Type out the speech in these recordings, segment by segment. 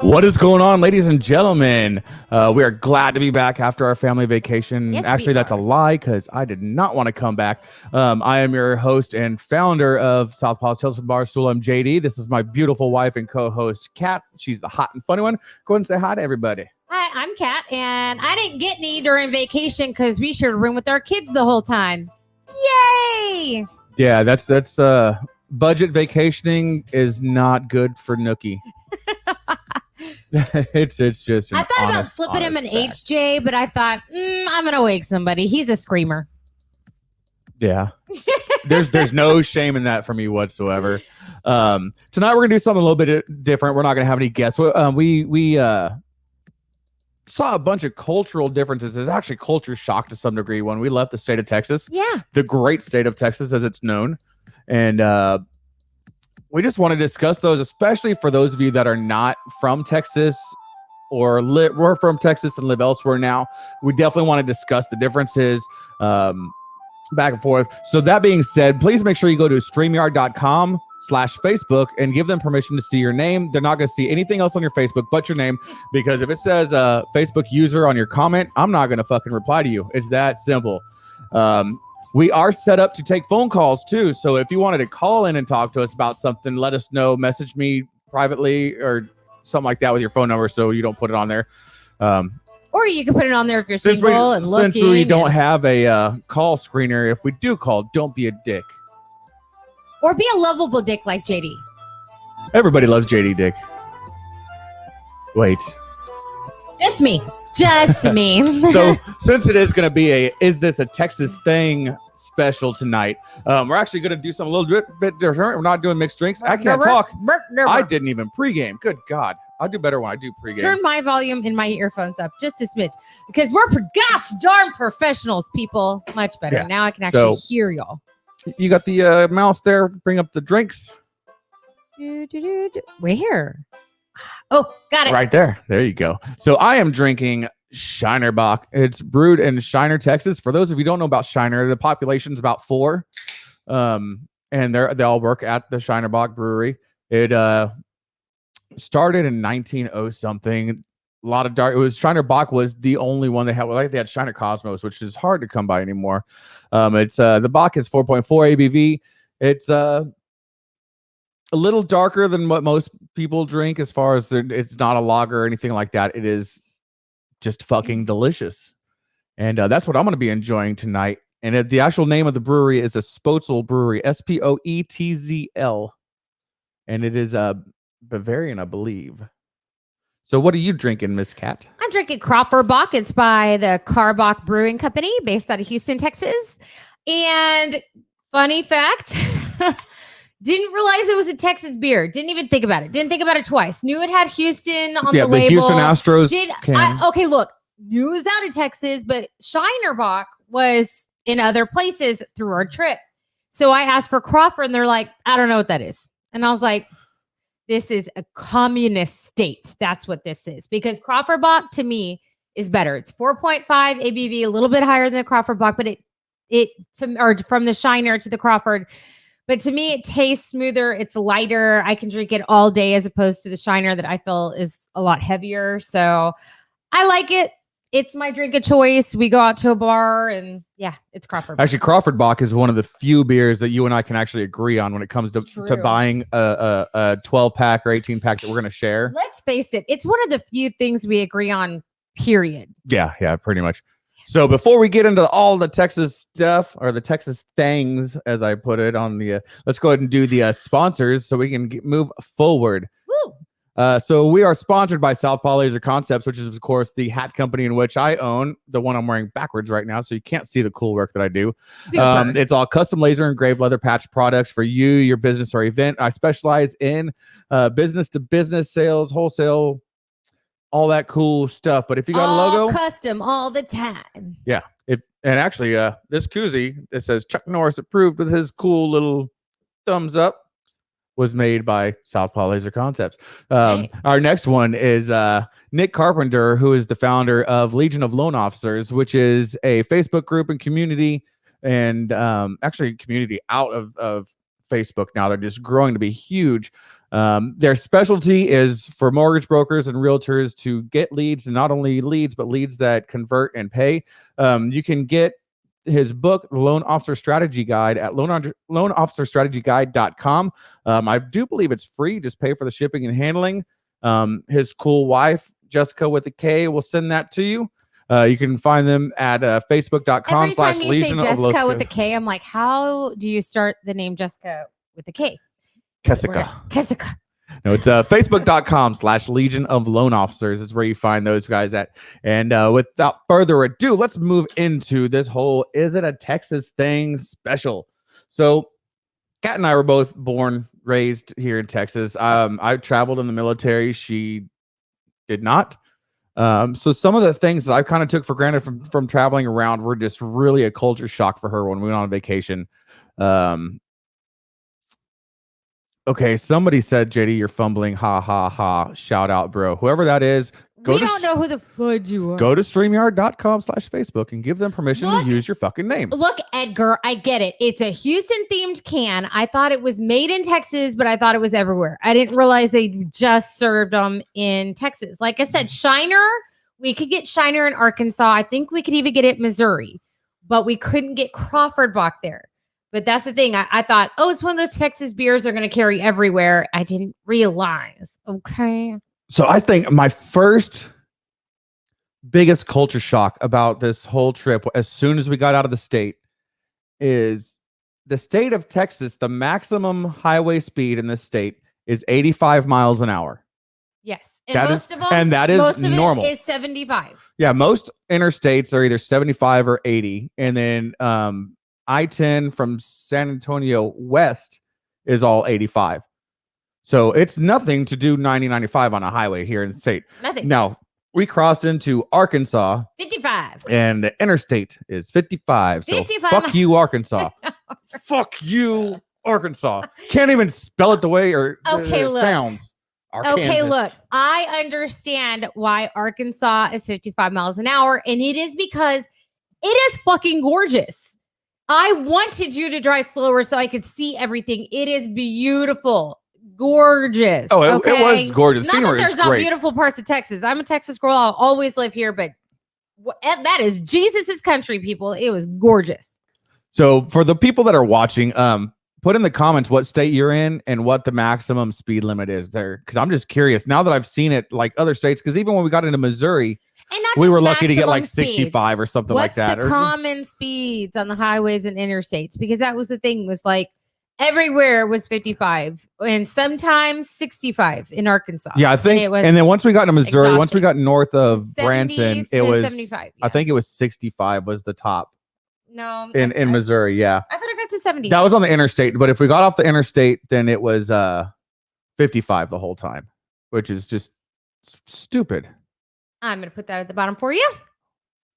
What is going on, ladies and gentlemen? We are glad to be back after our family vacation. Yes, Actually, that's a lie because I did not want to come back. I am your host and founder of Southpaw's Tales from Barstool. I'm JD. This is my beautiful wife and co-host, Kat. She's the hot and funny one. Go ahead and say hi to everybody. Hi, I'm Kat, and I didn't get any during vacation because we shared a room with our kids the whole time. Yay! Yeah, that's budget vacationing is not good for Nookie. it's just. I thought about slipping him an fact. HJ, but I thought I'm gonna wake somebody. He's a screamer. Yeah, there's no shame in that for me whatsoever. Tonight we're gonna do something a little bit different. We're not gonna have any guests. We saw a bunch of cultural differences. There's actually culture shock to some degree when we left the state of Texas. Yeah, the great state of Texas as it's known, and we just want to discuss those, especially for those of you that are not from Texas or we're from Texas and live elsewhere now. We definitely want to discuss the differences back and forth. So that being said, please make sure you go to StreamYard.com/Facebook and give them permission to see your name. They're not going to see anything else on your Facebook but your name, because if it says Facebook user on your comment, I'm not going to fucking reply to you. It's that simple. We are set up to take phone calls too. So if you wanted to call in and talk to us about something, let us know. Message me privately or something like that with your phone number so you don't put it on there. or you can put it on there if you're single and looking. Since we don't have a call screener, if we do call, don't be a dick. Or be a lovable dick like JD. Everybody loves JD Dick. Wait. Just me. Just me. So since it is going to be Is This a Texas Thing special tonight, we're actually going to do something a little bit different. We're not doing mixed drinks. I can't talk. I didn't even pregame. Good God. I'll do better when I do pregame. Turn my volume in my earphones up just a smidge because we're gosh darn professionals, people. Much better. Yeah. Now I can actually hear y'all. You got the mouse there. Bring up the drinks. Where? Oh, got it. Right there. There you go. So I am drinking Shiner Bock. It's brewed in Shiner, Texas. For those of you who don't know about Shiner, the population's about 4. And they all work at the Shiner Bock Brewery. It started in 1900 something. A lot of dark. It was Shiner Bock was the only one they had. They had Shiner Cosmos, which is hard to come by anymore. It's the Bock is 4.4 ABV. It's a little darker than what most people drink as far as it's not a lager or anything like that. It is just fucking delicious. And that's what I'm going to be enjoying tonight. And the actual name of the brewery is a Spoetzel Brewery, Spoetzl. And it is Bavarian, I believe. So what are you drinking, Miss Kat? I'm drinking Crawford Bock. It's by the Carbach Brewing Company based out of Houston, Texas. And funny fact... Didn't realize it was a Texas beer. Didn't even think about it. Didn't think about it twice. Knew it had Houston on the label. Yeah, the Houston Astros. Okay, look. Knew it was out of Texas, but Shiner Bock was in other places through our trip. So I asked for Crawford, and they're like, I don't know what that is. And I was like, this is a communist state. That's what this is. Because Crawford Bock, to me, is better. It's 4.5 ABV, a little bit higher than the Crawford Bock, but from the Shiner to the Crawford. But to me, it tastes smoother. It's lighter. I can drink it all day as opposed to the Shiner that I feel is a lot heavier. So I like it. It's my drink of choice. We go out to a bar and it's Crawford Bock. Actually, Crawford Bock is one of the few beers that you and I can actually agree on when it comes to buying a 12-pack or 18-pack that we're going to share. Let's face it. It's one of the few things we agree on, period. Yeah, pretty much. So before we get into all the Texas stuff, or the Texas things, as I put it on the, let's go ahead and do the sponsors so we can move forward. Woo! So we are sponsored by Southpaw Laser Concepts, which is, of course, the hat company in which I own, the one I'm wearing backwards right now, so you can't see the cool work that I do. It's all custom laser engraved leather patch products for you, your business, or event. I specialize in business-to-business sales, wholesale, all that cool stuff. But if you got a logo, custom all the time. Yeah. And actually, this koozie, it says Chuck Norris approved with his cool little thumbs up, was made by Southpaw Laser Concepts. Our next one is Nick Carpenter, who is the founder of Legion of Loan Officers, which is a Facebook group and community, and actually community out of Facebook now. They're just growing to be huge. Their specialty is for mortgage brokers and realtors to get leads, and not only leads, but leads that convert and pay. You can get his book, The Loan Officer Strategy Guide, at loanofficerstrategyguide.com. I do believe it's free. Just pay for the shipping and handling. His cool wife, Jessica with a K, will send that to you. You can find them at facebook.com/Legion Every time you say Jessica of with a K, I'm like, how do you start the name Jessica with a K? Jessica. No, it's facebook.com/Legion of Loan Officers is where you find those guys at. And without further ado, let's move into this whole Is It a Texas Thing special. So Kat and I were both born, raised here in Texas. I traveled in the military. She did not. So some of the things that I kind of took for granted from traveling around were just really a culture shock for her when we went on vacation. Okay, somebody said, JD, you're fumbling. Ha, ha, ha. Shout out, bro. Whoever that is, we don't know who the fudge you are. Go to StreamYard.com/Facebook and give them permission to use your fucking name. Look, Edgar, I get it. It's a Houston-themed can. I thought it was made in Texas, but I thought it was everywhere. I didn't realize they just served them in Texas. Like I said, Shiner, we could get Shiner in Arkansas. I think we could even get it in Missouri, but we couldn't get Crawford Bock there. But that's the thing. I thought, oh, it's one of those Texas beers they're going to carry everywhere. I didn't realize. Okay. So I think my first biggest culture shock about this whole trip, as soon as we got out of the state, is the state of Texas. The maximum highway speed in this state is 85 miles an hour. Yes. And that is normal. It is 75. Yeah. Most interstates are either 75 or 80. And then I-10 from San Antonio west is all 85. So it's nothing to do 90-95 on a highway here in the state. Nothing. Now, we crossed into Arkansas. 55. And the interstate is 55. So 55 fuck you, Arkansas. Fuck you, Arkansas. Can't even spell it the way it sounds. Arkansas. Okay, look. I understand why Arkansas is 55 miles an hour. And it is because it is fucking gorgeous. I wanted you to drive slower so I could see everything. It is beautiful. Gorgeous. Oh, it was gorgeous. Not that there's not beautiful parts of Texas. I'm a Texas girl. I'll always live here, but that is Jesus's country, people. It was gorgeous. So for the people that are watching, put in the comments what state you're in and what the maximum speed limit is there. Because I'm just curious now that I've seen it like other states. Because even when we got into Missouri, we were lucky to get like 65 or something like that. What's the common speeds on the highways and interstates? Because that was the thing, was like everywhere was 55 and sometimes 65 in Arkansas. Yeah, I think. And then once we got into Missouri, once we got north of Branson, it was 75. Yeah. I think it was 65 was the top. No, in Missouri, yeah. I thought it got to 70. That was on the interstate, but if we got off the interstate, then it was 55 the whole time, which is just stupid. I'm going to put that at the bottom for you.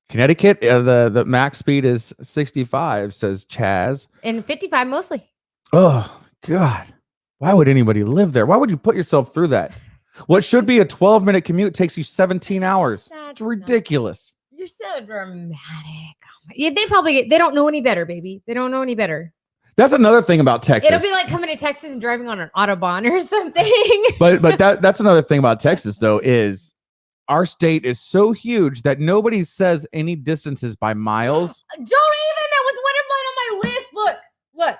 Connecticut, the max speed is 65, says Chaz. And 55 mostly. Oh, God. Why would anybody live there? Why would you put yourself through that? What should be a 12-minute commute takes you 17 hours. It's ridiculous. You're so dramatic. Yeah, they don't know any better, baby. They don't know any better. That's another thing about Texas. It'll be like coming to Texas and driving on an Autobahn or something. but that's another thing about Texas, though, is our state is so huge that nobody says any distances by miles. Don't even. That was one of mine on my list. Look.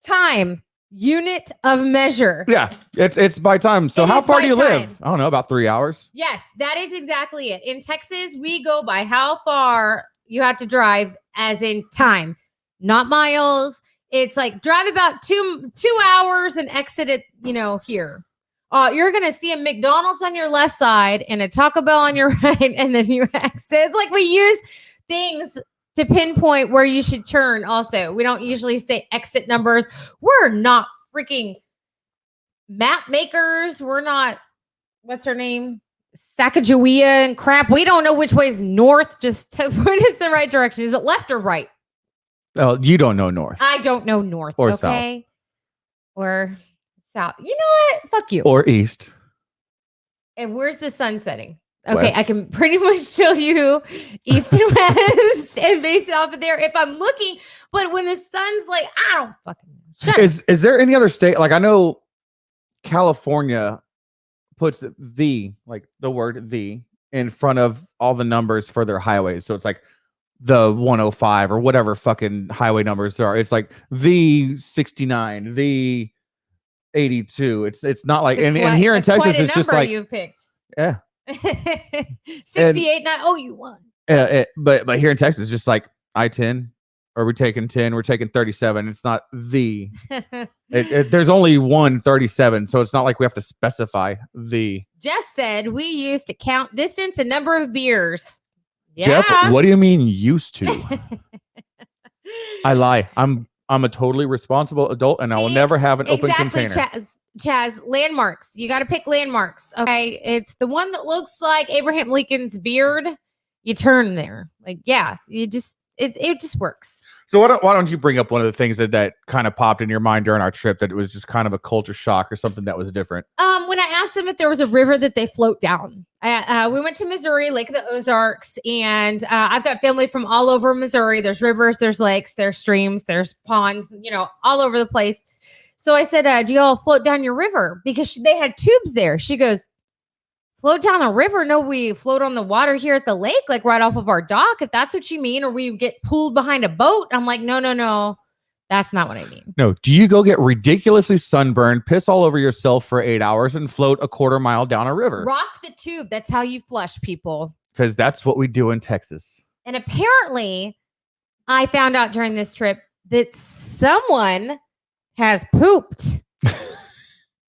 Time. Unit of measure. Yeah, it's by time. So how far do you live? I don't know, about 3 hours. Yes, that is exactly it. In Texas, we go by how far you have to drive, as in time, not miles. It's like drive about two hours and exit it, here. You're going to see a McDonald's on your left side and a Taco Bell on your right, and then you exit. It's like we use things to pinpoint where you should turn. Also, we don't usually say exit numbers. We're not freaking map makers. We're not, what's her name? Sacagawea and crap. We don't know which way is north. Just what is the right direction? Is it left or right? Well, you don't know north. I don't know north. Or okay? south. Or south. You know what? Fuck you. Or east. And where's the sun setting? Okay, West. I can pretty much show you east and west and base it off of there if I'm looking. But when the sun's like, I don't fucking know. Is there any other state? Like I know California puts the word "the" in front of all the numbers for their highways. So it's like the 105 or whatever fucking highway numbers are. It's like the 69, the 82. It's not like, and here in Texas, it's just like you picked. Yeah. 68. Oh, you won. But here in Texas, just like I-10, or we're taking 10, we're taking 37. It's not the. There's only one 37, so it's not like we have to specify the. Jeff said we used to count distance and number of beers. Yeah. Jeff, what do you mean used to? I lie. I'm a totally responsible adult, and I will never have an open container. Chaz, landmarks. You got to pick landmarks. Okay, it's the one that looks like Abraham Lincoln's beard. You turn there, like you just it just works. So why don't you bring up one of the things that kind of popped in your mind during our trip that it was just kind of a culture shock or something that was different? When I asked them if there was a river that they float down, we went to Missouri, Lake of the Ozarks, and I've got family from all over Missouri. There's rivers, there's lakes, there's streams, there's ponds, all over the place. So I said, do y'all float down your river? Because they had tubes there. She goes, float down the river? No, we float on the water here at the lake, like right off of our dock, if that's what you mean, or we get pulled behind a boat. I'm like, no. That's not what I mean. No. Do you go get ridiculously sunburned, piss all over yourself for 8 hours, and float a quarter mile down a river? Rock the tube. That's how you flush, people. Because that's what we do in Texas. And apparently, I found out during this trip that someone has pooped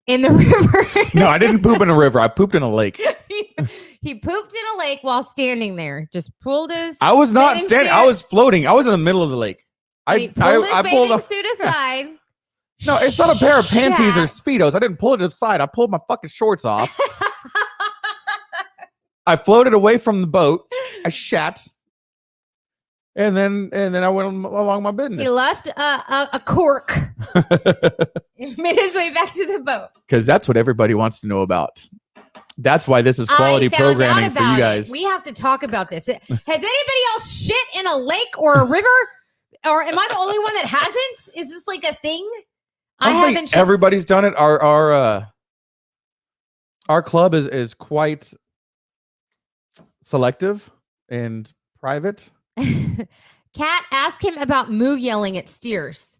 in the river. No, I didn't poop in a river. I pooped in a lake. He pooped in a lake while standing there. Just pulled his. I was not standing. I was floating. I was in the middle of the lake. I pulled his suit aside. No, it's not a pair of panties or Speedos. I didn't pull it aside. I pulled my fucking shorts off. I floated away from the boat. I shat. And then I went along my business. He left a cork and made his way back to the boat. Because that's what everybody wants to know about. That's why this is quality programming for you guys. We have to talk about this. Has anybody else shit in a lake or a river? Or am I the only one that hasn't? Is this like a thing? I haven't. Everybody's done it. Our club is quite selective and private. Kat, ask him about moo yelling at steers.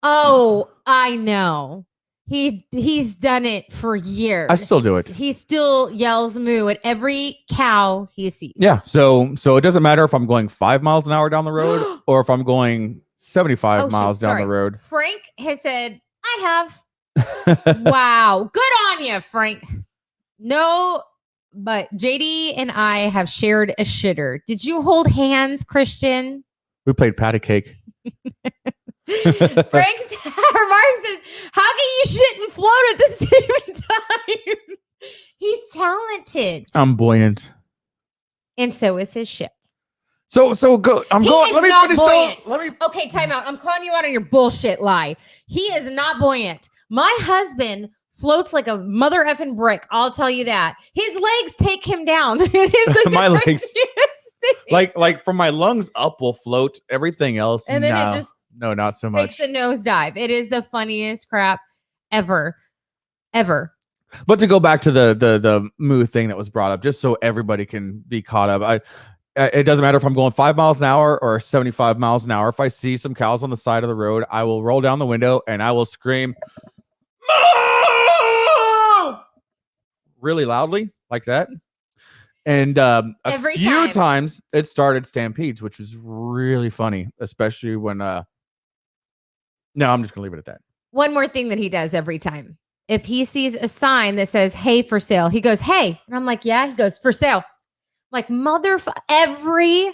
Oh, I know. He's done it for years. I still do it. He still yells moo at every cow he sees. Yeah. So it doesn't matter if I'm going 5 miles an hour down the road or if I'm going 75 miles down the road. Frank has said, I have. Wow. Good on you, Frank. No, but JD and I have shared a shitter. Did you hold hands, Christian? We played patty cake. Frank's remark says, how can you shit and float at the same time? He's talented. I'm buoyant. And so is his shit. So go. Let me finish. Okay, time out. I'm calling you out on your bullshit lie. He is not buoyant. My husband floats like a mother effing brick. I'll tell you that. His legs take him down. It is like my legs. Like from my lungs up will float. Everything else. And then it just not so much. Takes a nosedive. It is the funniest crap ever. But to go back to the moo thing that was brought up, just so everybody can be caught up. It doesn't matter if I'm going 5 miles an hour or 75 miles an hour. If I see some cows on the side of the road, I will roll down the window and I will scream "Moo!" really loudly like that. And a few times it started stampedes, which was really funny, especially when no, I'm just gonna leave it at that. One more thing that he does every time. If he sees a sign that says, hey, for sale, he goes, hey. And I'm like, yeah. He goes, for sale. I'm like, every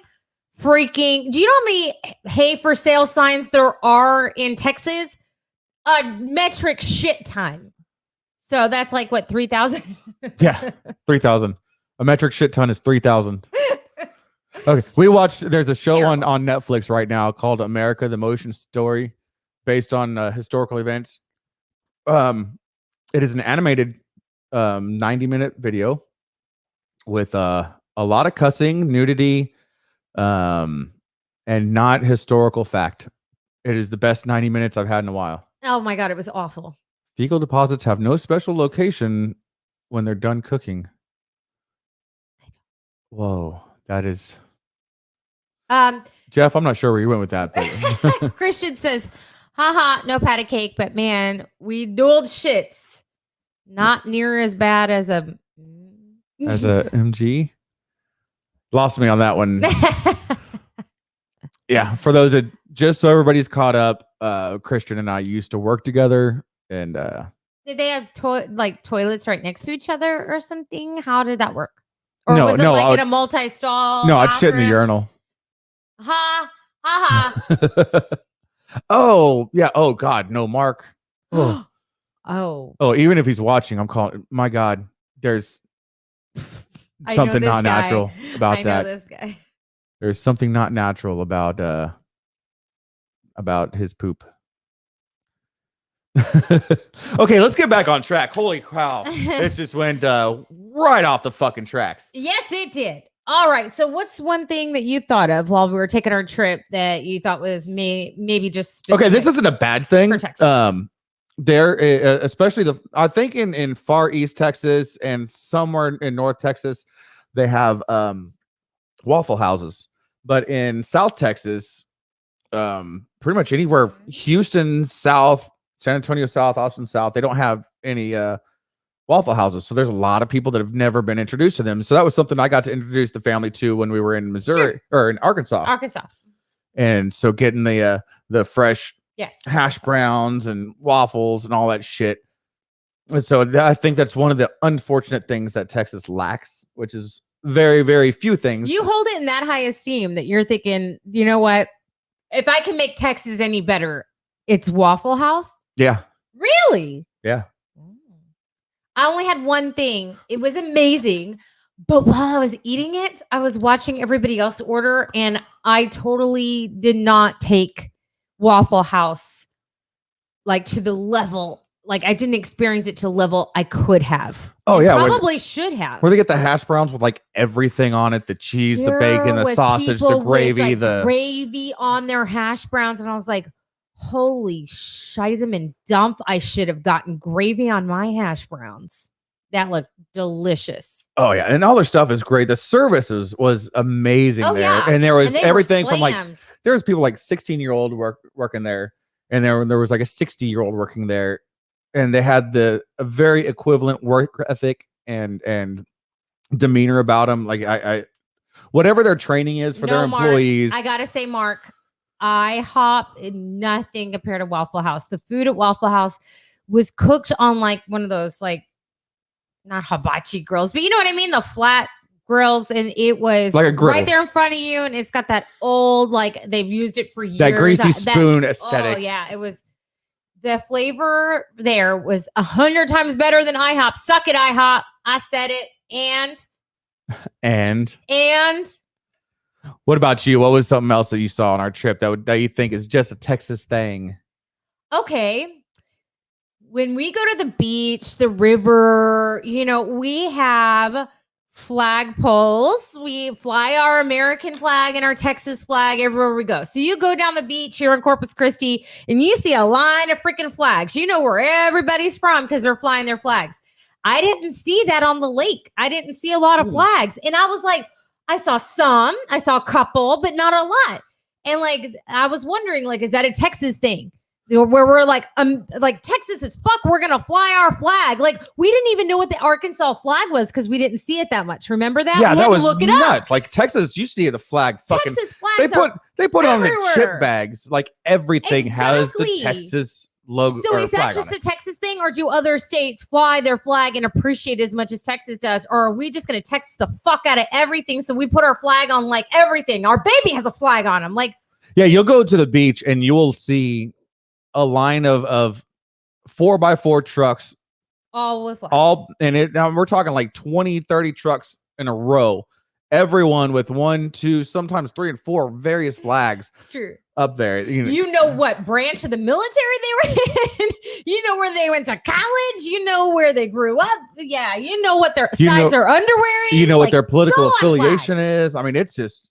freaking, do you know how many hey, for sale signs there are in Texas? A metric shit ton. So that's like what, 3,000? Yeah, 3,000. A metric shit ton is 3,000. Okay, there's a show on Netflix right now called America, the Motion Story, based on historical events. It is an animated 90-minute video with a lot of cussing, nudity, and not historical fact. It is the best 90 minutes I've had in a while. Oh my God, it was awful. Fecal deposits have no special location when they're done cooking. Whoa, that is. Jeff, I'm not sure where you went with that. But Christian says, haha, no patty cake, but man, we dueled shits. Not near as bad as a MG. Lost me on that one. Yeah, for those that just so everybody's caught up, Christian and I used to work together, and did they have toilets right next to each other or something? How did that work? Or No, was it no, like in a multi-stall? No, I'd shit in the urinal. Ha ha. Oh yeah. Oh God, no, Mark. Oh. Oh, even if he's watching, I'm calling. My God, there's something not natural about that. I know this guy. There's something not natural about his poop. Okay, let's get back on track. Holy cow. This just went right off the fucking tracks. Yes, it did. All right. So what's one thing that you thought of while we were taking our trip that you thought was maybe just okay, this isn't a bad thing. For Texas. There, especially I think in far east Texas and somewhere in North Texas, they have Waffle Houses. But in South Texas, pretty much anywhere, Houston South, San Antonio South, Austin South, they don't have any Waffle Houses. So there's a lot of people that have never been introduced to them. So that was something I got to introduce the family to when we were in Missouri or in Arkansas. And so getting the fresh hash browns and waffles and all that shit. And so I think that's one of the unfortunate things that Texas lacks, which is very, very few things. You hold it in that high esteem that you're thinking, you know what? If I can make Texas any better, it's Waffle House. Yeah. Really? Yeah. I only had one thing. It was amazing. But while I was eating it, I was watching everybody else order, and I totally did not take Waffle House like to the level. Like I didn't experience it to the level I could have. Oh, yeah. Probably should have. Where they get the hash browns with like everything on it, the cheese, the bacon, the sausage, the gravy, with, like, gravy on their hash browns. And I was like, holy shizzum and dump. I should have gotten gravy on my hash browns. That looked delicious. Oh, yeah. And all their stuff is great. The service was amazing there. Yeah. And there was everything from like, there was people like 16-year-old working there. And there was like a 60-year-old working there. And they had a very equivalent work ethic and demeanor about them. Like I whatever their training is for their employees. Mark, I gotta say, Mark, IHOP, nothing compared to Waffle House. The food at Waffle House was cooked on like one of those like not hibachi grills, but you know what I mean, the flat grills, and it was like a grill right there in front of you, and it's got that old like they've used it for years. That greasy spoon aesthetic. Oh yeah, it was. The flavor there was 100 times better than IHOP. Suck it, IHOP. I said it. And what about you? What was something else that you saw on our trip that you think is just a Texas thing? Okay. When we go to the beach, the river, we have flag poles. We fly our American flag and our Texas flag everywhere we go. So you go down the beach here in Corpus Christi and you see a line of freaking flags. You know where everybody's from because they're flying their flags. I didn't see that on the lake. I didn't see a lot of flags. And I was like, I saw a couple, but not a lot. And like, I was wondering, like, is that a Texas thing? Where we're like Texas is fuck, we're gonna fly our flag. Like we didn't even know what the Arkansas flag was because we didn't see it that much. Remember that? Yeah, that was nuts. Like Texas, you see the flag fucking. Texas flags they put it on the chip bags. Like everything has the Texas logo. So is that just a Texas thing, or do other states fly their flag and appreciate it as much as Texas does, or are we just gonna Texas the fuck out of everything? So we put our flag on like everything. Our baby has a flag on them. Like yeah, you'll go to the beach and you will see a line of 4x4 trucks, all with flags. Now we're talking like 20, 30 trucks in a row, everyone with 1, 2, sometimes 3 and 4 various flags. It's true. Up there. You know what branch of the military they were in. You know where they went to college. You know where they grew up. Yeah, you know what their size their underwear is. You know what their political affiliation is. I mean, it's just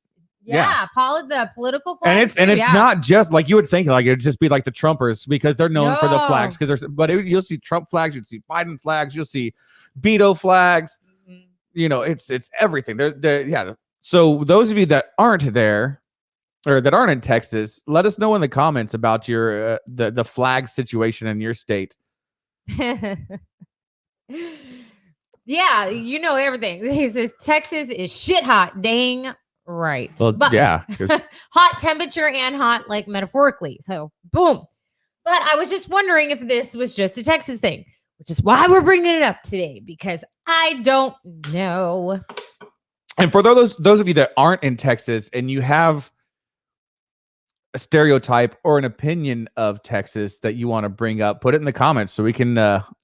Yeah, the political And flags. it's not just like you would think, like it'd just be like the Trumpers because they're known for the flags. You'll see Trump flags, you'll see Biden flags, you'll see Beto flags. Mhm. You know, it's everything. Yeah. So those of you that aren't there or that aren't in Texas, let us know in the comments about your the flag situation in your state. Yeah, you know everything. He says Texas is shit hot. Dang right. Well, But yeah. hot temperature and hot, like metaphorically. So boom. But I was just wondering if this was just a Texas thing, which is why we're bringing it up today, because I don't know. And for those of you that aren't in Texas and you have a stereotype or an opinion of Texas that you want to bring up, put it in the comments so we can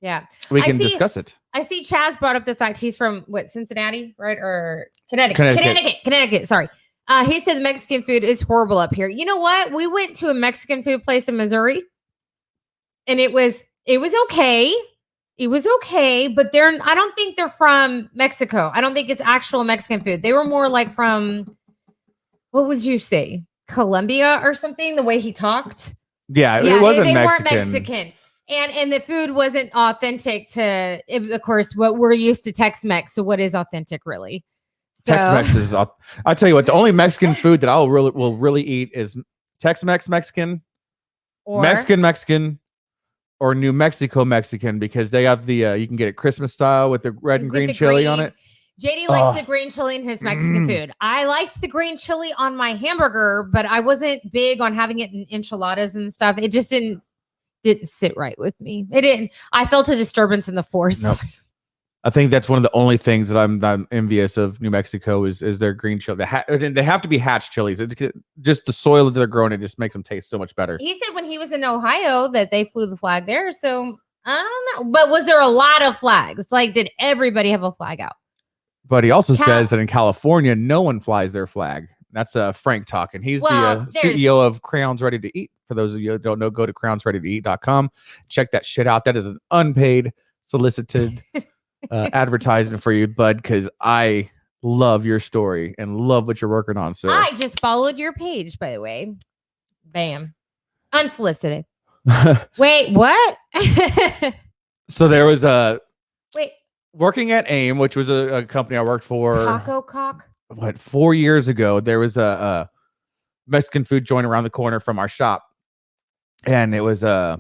discuss it. I see Chaz brought up the fact he's from Cincinnati, right? Or Connecticut. Sorry. He said the Mexican food is horrible up here. You know what? We went to a Mexican food place in Missouri, and it was okay. It was okay, but I don't think they're from Mexico. I don't think it's actual Mexican food. They were more like from, what would you say, Colombia or something, the way he talked. Yeah, it wasn't they Mexican. Weren't Mexican. And the food wasn't authentic to, of course, what we're used to Tex-Mex. So what is authentic, really? So. Tex-Mex is. I'll tell you what. The only Mexican food that will really eat is Tex-Mex Mexican, or Mexican, or New Mexico Mexican, because they have the you can get it Christmas style with the red and green chili on it. JD likes the green chili in his Mexican food. I liked the green chili on my hamburger, but I wasn't big on having it in enchiladas and stuff. It just didn't sit right with me. It didn't. I felt a disturbance in the force. Nope. I think that's one of the only things that I'm envious of New Mexico is their green chili. They have to be hatch chilies. Just the soil that they're growing, it just makes them taste so much better. He said when he was in Ohio that they flew the flag there. So I don't know. But was there a lot of flags? Like, did everybody have a flag out? But he also says that in California, no one flies their flag. That's Frank talking. He's the CEO of Crayons Ready to Eat. For those of you who don't know, go to crayonsreadytoeat.com. Check that shit out. That is an unpaid, solicited advertisement for you, bud, because I love your story and love what you're working on. So I just followed your page, by the way. Bam. Unsolicited. Wait, what? So there was working at AIM, which was a company I worked for. Taco Cock? 4 years ago, there was a Mexican food joint around the corner from our shop. And it was a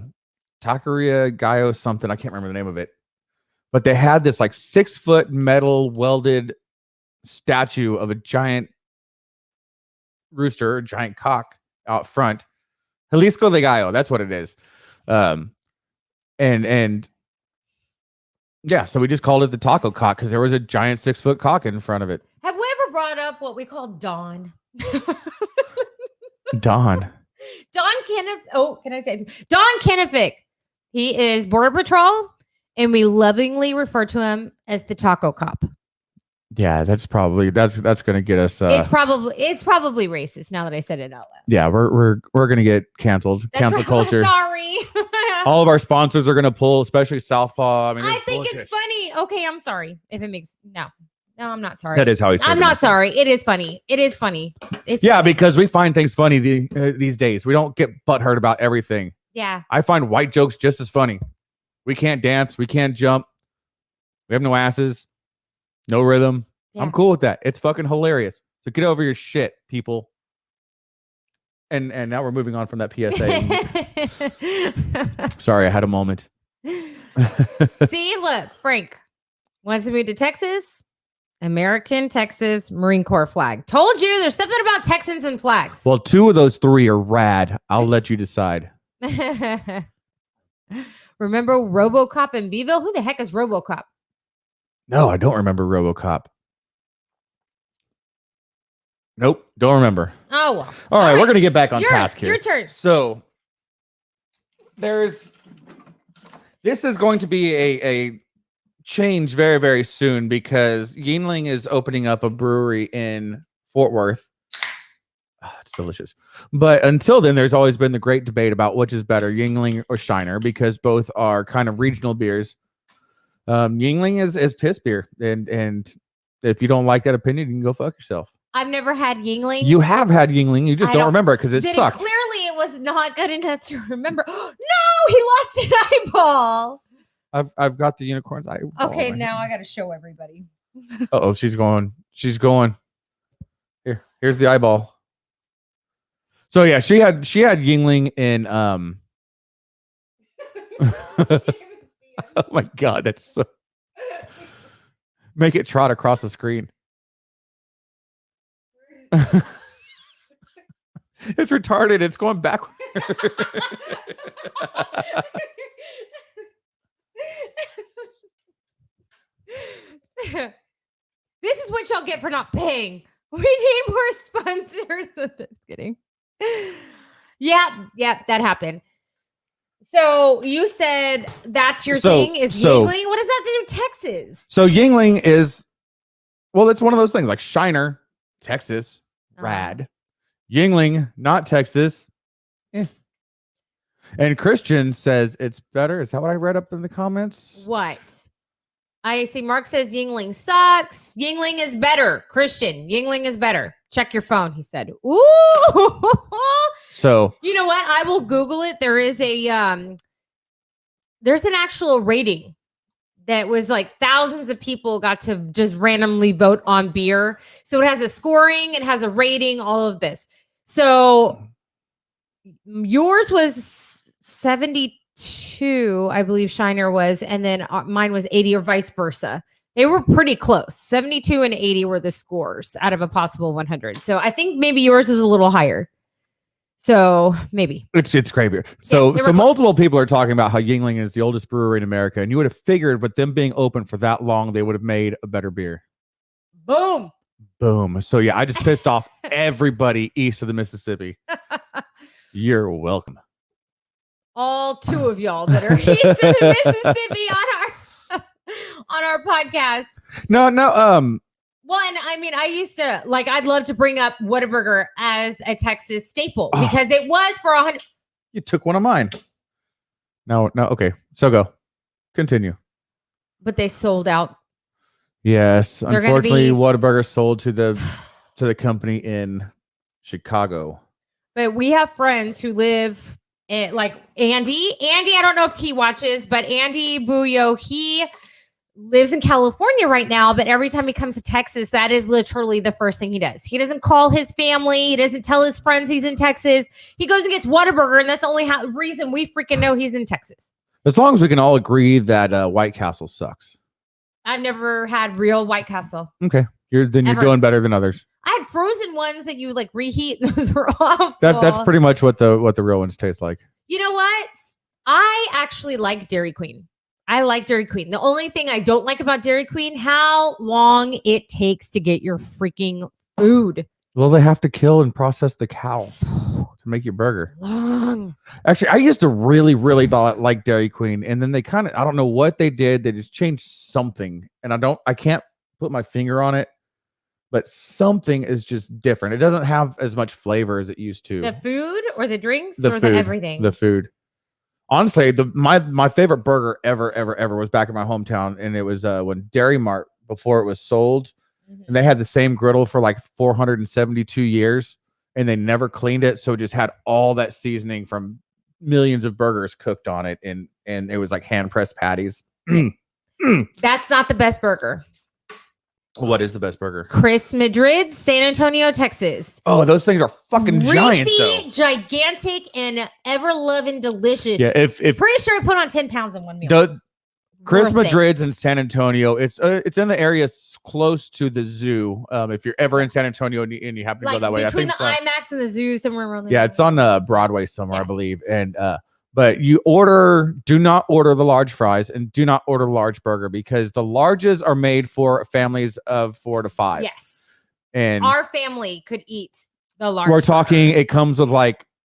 Taqueria Gallo something. I can't remember the name of it. But they had this like 6-foot metal welded statue of a giant rooster, giant cock out front. Jalisco de Gallo, that's what it is. And yeah, so we just called it the taco cock because there was a giant 6-foot cock in front of it. Have we ever brought up what we call Dawn? Dawn. Don Kenneth. Oh, can I say it? Don Kennefic? He is Border Patrol, and we lovingly refer to him as the Taco Cop. Yeah, that's going to get us. It's probably racist now that I said it out loud. Yeah, we're going to get canceled. Cancel culture. Sorry. All of our sponsors are going to pull, especially Southpaw. I think it's funny. Okay, I'm sorry if it makes no, I'm not sorry. That is how he said it. I'm not sorry. It is funny. It's funny. Because we find things funny these days. We don't get butthurt about everything. Yeah. I find white jokes just as funny. We can't dance. We can't jump. We have no asses. No rhythm. Yeah. I'm cool with that. It's fucking hilarious. So get over your shit, people. And now we're moving on from that PSA. Sorry, I had a moment. See, look, Frank wants to move to Texas. American Texas Marine Corps flag. Told you there's something about Texans and flags. Well, 2 of those 3 are rad. I'll let you decide. Remember RoboCop in Beeville? Who the heck is RoboCop? No, I don't remember RoboCop. Nope, don't remember. Oh, well. All right, we're going to get back on task here. Your turn. So, this is going to be a change very, very soon because Yuengling is opening up a brewery in Fort Worth. It's delicious. But until then, there's always been the great debate about which is better, Yuengling or Shiner, because both are kind of regional beers. Yuengling is piss beer. And if you don't like that opinion, you can go fuck yourself. I've never had Yingling. You have had Yingling. You just don't remember it because it sucked. Clearly, it was not good enough to remember. No, he lost an eyeball. I've got the unicorn's eyeball. Okay, now I got to show everybody. Oh, she's going. She's going. Here's the eyeball. So yeah, she had Yingling in Oh my god, that's so. Make it trot across the screen. It's retarded. It's going backward. This is what y'all get for not paying. We need more sponsors. I'm just kidding. Yeah, that happened. So you said that's your thing is Yingling? What does that do to Texas? So Yingling is, well, it's one of those things like Shiner, Texas, rad. Yingling, not Texas. And Christian says it's better. Is that what I read up in the comments? What? I see Mark says Yingling sucks. Yingling is better. Christian, Yingling is better. Check your phone, he said. Ooh. So you know what? I will Google it. There is there's an actual rating that was like thousands of people got to just randomly vote on beer. So it has a scoring, it has a rating, all of this. So yours was 72, I believe Shiner was, and then mine was 80 or vice versa. They were pretty close. 72 and 80 were the scores out of a possible 100. So I think maybe yours was a little higher. So maybe it's great beer. So multiple people are talking about how Yingling is the oldest brewery in America, and you would have figured with them being open for that long, they would have made a better beer. Boom. So yeah, I just pissed off everybody east of the Mississippi. You're welcome. All two of y'all that are east of the Mississippi on our podcast. No. Well, and I mean, I used to I'd love to bring up Whataburger as a Texas staple because it was for 100. You took one of mine. No. Okay. So go. Continue. But they sold out. Yes. Unfortunately, Whataburger sold to the company in Chicago. But we have friends who live in Andy. Andy, I don't know if he watches, but Andy Buyo, he lives in California right now, but every time he comes to Texas, that is literally the first thing he does. He doesn't call his family. He doesn't tell his friends he's in Texas. He goes and gets Whataburger, and that's the only reason we freaking know he's in Texas. As long as we can all agree that White Castle sucks. I've never had real White Castle. Okay. You're doing better than others. I had frozen ones that you reheat. Those were awful. That's pretty much what the real ones taste like. You know what? I actually like Dairy Queen. I like Dairy Queen. The only thing I don't like about Dairy Queen, how long it takes to get your freaking food. Well, they have to kill and process the cow to make your burger. Long. Actually, I used to really like Dairy Queen, and then they kind of, I don't know what they did. They just changed something, and I can't put my finger on it, but something is just different. It doesn't have as much flavor as it used to. The food or the drinks the everything? The food. Honestly, my favorite burger ever was back in my hometown, and it was when Dairy Mart, before it was sold, and they had the same griddle for 472 years, and they never cleaned it, so it just had all that seasoning from millions of burgers cooked on it, and it was hand pressed patties. That's not the best burger. What is the best burger? Chris Madrid, San Antonio, Texas. Oh, those things are fucking giant, though. Gigantic, and ever-loving delicious. Yeah, if pretty sure I put on 10 pounds in one meal. Chris Madrid's in San Antonio. It's in the area close to the zoo. If you're ever in San Antonio and you happen to go that way, between I think the IMAX and the zoo, somewhere around there. Yeah, it's on Broadway somewhere, I believe. And but do not order the large fries and do not order the large burger because the larges are made for families of 4 to 5. Yes, and our family could eat the large. We're talking. It comes with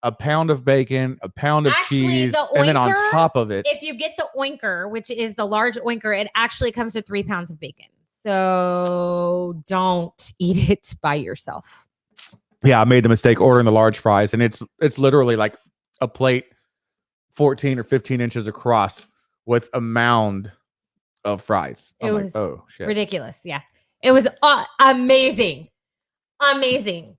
a pound of bacon, a pound of cheese, and then on top of it, if you get the oinker, which is the large oinker, it actually comes with 3 pounds of bacon. So don't eat it by yourself. Yeah, I made the mistake ordering the large fries, and it's literally like a plate 14 or 15 inches across with a mound of fries. It was oh shit, ridiculous. Yeah, it was amazing. amazing,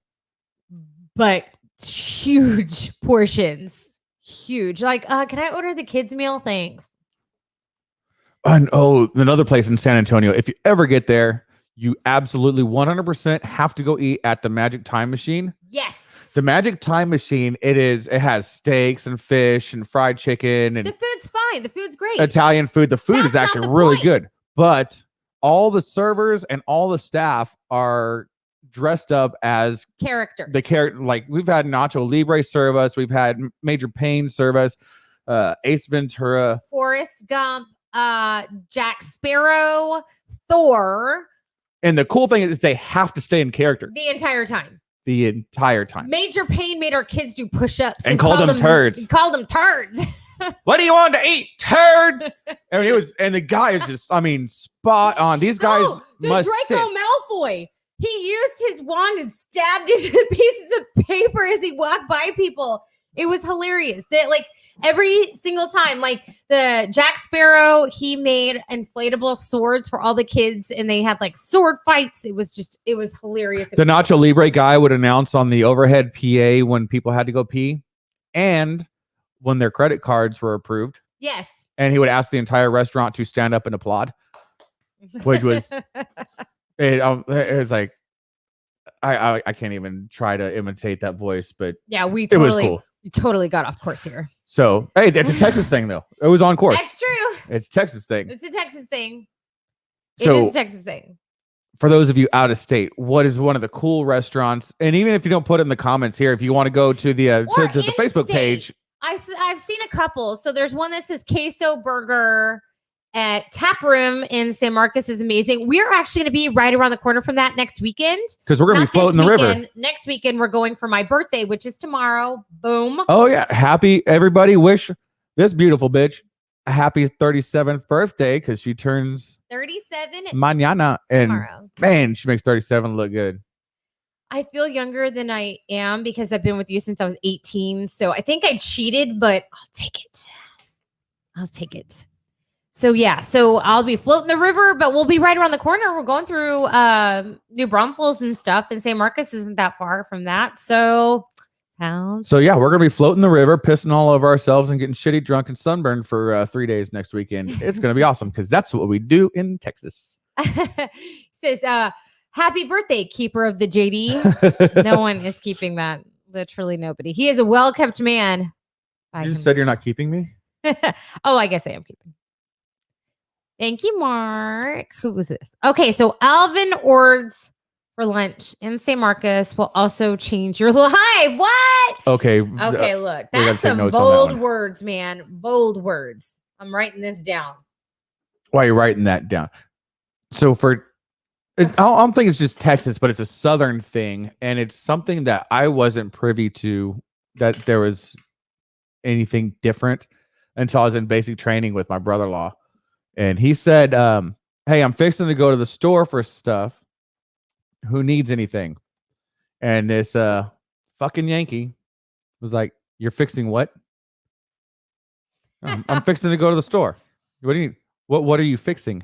but huge portions. Huge. Like, can I order the kids' meal? Thanks. And another place in San Antonio. If you ever get there, you absolutely 100% have to go eat at the Magic Time Machine. Yes. The Magic Time Machine, it has steaks and fish and fried chicken and the food's fine. The food's great. Italian food. The food is That's actually not the really point. good. But all the servers and all the staff are dressed up as Characters. the character. Like we've had Nacho Libre serve us. We've had Major Payne serve us. Ace Ventura. Forrest Gump. Jack Sparrow. Thor. And the cool thing is they have to stay in character The entire time. the entire time. Major Payne made our kids do push-ups And called them turds. Called them turds. What do you want to eat, turd? And the guy is just, I mean, spot on. These guys the must Draco sit. Malfoy. He used his wand and stabbed into pieces of paper as he walked by people. It was hilarious. That like every single time, like the Jack Sparrow, he made inflatable swords for all the kids, and they had like sword fights. It was hilarious. The Nacho Libre guy would announce on the overhead PA when people had to go pee and when their credit cards were approved. Yes. And he would ask the entire restaurant to stand up and applaud, which was, it was like, I can't even try to imitate that voice, but yeah, it was cool. We totally got off course here. So, hey, that's a Texas thing, though. It was on course. That's true. It's a Texas thing. It's a Texas thing. So, it is a Texas thing. For those of you out of state, what is one of the cool restaurants? And even if you don't put it in the comments here, if you want to go to the to the Facebook page, I've seen a couple. So there's one that says queso burger at Tap Room in San Marcos is amazing. We're actually going to be right around the corner from that next weekend. Because we're going to be floating the river. Next weekend, we're going for my birthday, which is tomorrow. Boom. Oh, yeah. Happy. Everybody wish this beautiful bitch a happy 37th birthday because she turns 37 mañana. And tomorrow. Man, she makes 37 look good. I feel younger than I am because I've been with you since I was 18. So I think I cheated, but I'll take it. I'll take it. So yeah, so I'll be floating the river, but we'll be right around the corner. We're going through New Braunfels and stuff, and San Marcos isn't that far from that. So yeah, we're gonna be floating the river, pissing all over ourselves, and getting shitty drunk and sunburned for 3 days next weekend. It's gonna be awesome because that's what we do in Texas. Says, happy birthday, keeper of the JD. No one is keeping that. Literally nobody. He is a well-kept man. You just said you're not keeping me? Oh, I guess I am keeping. Thank you, Mark. Who was this? Okay, so Alvin Ords for lunch in San Marcos will also change your life. What? Okay. Okay, look. That's some bold words, man. Bold words. I'm writing this down. Why are you writing that down? So I don't think it's just Texas, but it's a Southern thing. And it's something that I wasn't privy to, that there was anything different until I was in basic training with my brother-in-law. And he said, hey, I'm fixing to go to the store for stuff. Who needs anything? And this fucking Yankee was like, you're fixing what? I'm fixing to go to the store. What do you need? What are you fixing?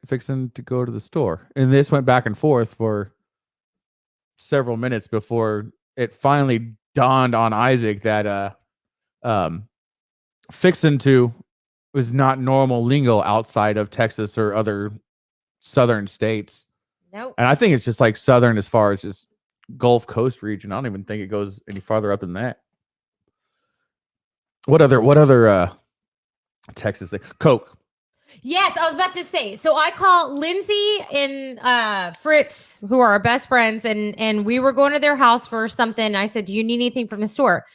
Fixing to go to the store. And this went back and forth for several minutes before it finally dawned on Isaac that fixing to was not normal lingo outside of Texas or other southern states. Nope. And I think it's just like southern as far as just Gulf Coast region. I don't even think it goes any farther up than that. What other Texas thing? Coke. Yes, I was about to say. So I call Lindsay and Fritz, who are our best friends, and we were going to their house for something. I said, do you need anything from the store?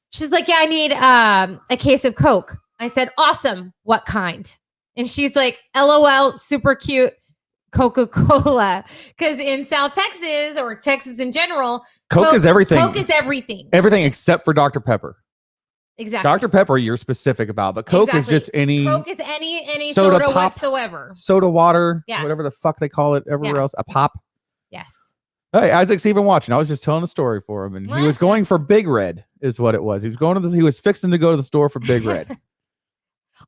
She's like, yeah, I need a case of Coke. I said, awesome. What kind? And she's like, LOL, super cute Coca-Cola. Because in South Texas or Texas in general, Coke is everything. Coke is everything. Everything except for Dr. Pepper. Exactly. Dr. Pepper, you're specific about, but Coke is just any. Coke is any soda pop, whatsoever. Soda water, yeah. Whatever the fuck they call it everywhere else. A pop. Yes. Hey, Isaac's even watching. I was just telling a story for him, and he was going for Big Red, is what it was. He was going to he was fixing to go to the store for Big Red.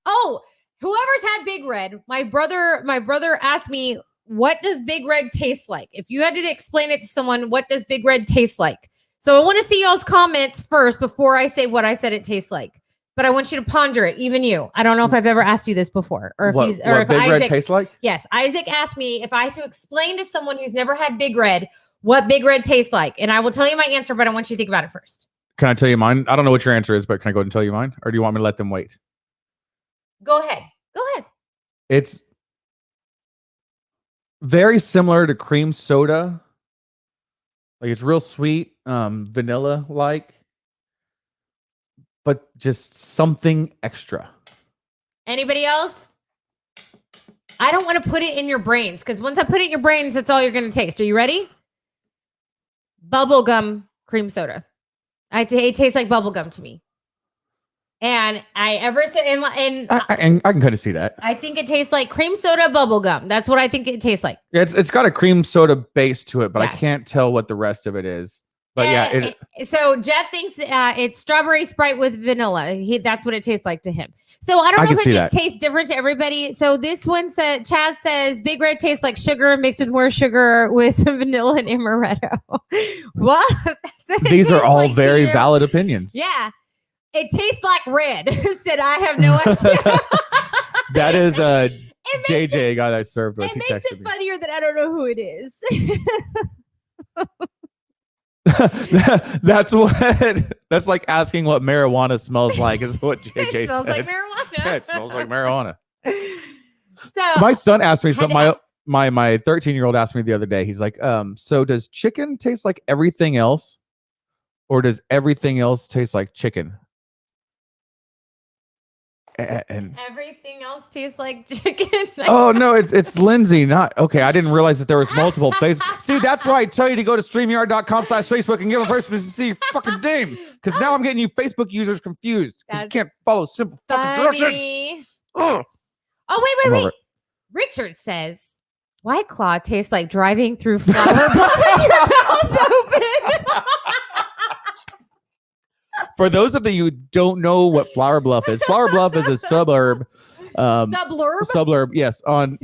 Oh, whoever's had Big Red, my brother asked me what does Big Red taste like? If you had to explain it to someone, what does Big Red taste like? So I want to see y'all's comments first before I say what I said it tastes like. But I want you to ponder it, even you. I don't know if I've ever asked you this before, or if what, he's, or what if Big Red Isaac tastes like? Yes, Isaac asked me if I had to explain to someone who's never had Big Red what Big Red tastes like, and I will tell you my answer, but I want you to think about it first. Can I tell you mine? I don't know what your answer is, but can I go ahead and tell you mine, or do you want me to let them wait? Go ahead. Go ahead. It's very similar to cream soda. Like it's real sweet, vanilla like, but just something extra. Anybody else? I don't want to put it in your brains because once I put it in your brains, that's all you're going to taste. Are you ready? Bubblegum cream soda. It tastes like bubblegum to me. And I ever said, and I can kind of see that. I think it tastes like cream soda bubblegum. That's what I think it tastes like. Yeah, it's got a cream soda base to it, but Yeah. I can't tell what the rest of it is. But yeah, so Jeff thinks it's strawberry Sprite with vanilla. That's what it tastes like to him. So I don't know if it just tastes different to everybody. So this one said, Chaz says, Big Red tastes like sugar mixed with more sugar with some vanilla and amaretto. What? These are all very valid opinions. Yeah. It tastes like red. Said I have no idea. That is JJ guy that I served with. It makes it funnier that I don't know who it is. That's like asking what marijuana smells like is what JJ It smells said. like marijuana. Yeah, it smells like marijuana. So My son asked me, so my 13-year-old asked me the other day, he's like, so does chicken taste like everything else? Or does everything else taste like chicken? And everything else tastes like chicken. oh no, it's Lindsay. Not okay. I didn't realize that there was multiple faces. See, that's why I tell you to go to StreamYard.com/Facebook and give a person to see your fucking name. Because now I'm getting you Facebook users confused. You can't follow simple fucking directions. Oh wait. Richard says White Claw tastes like driving through Flower Bluff with your mouth open. For those of you who don't know what Flower Bluff is, Flower Bluff is a suburb. Suburb, yes, on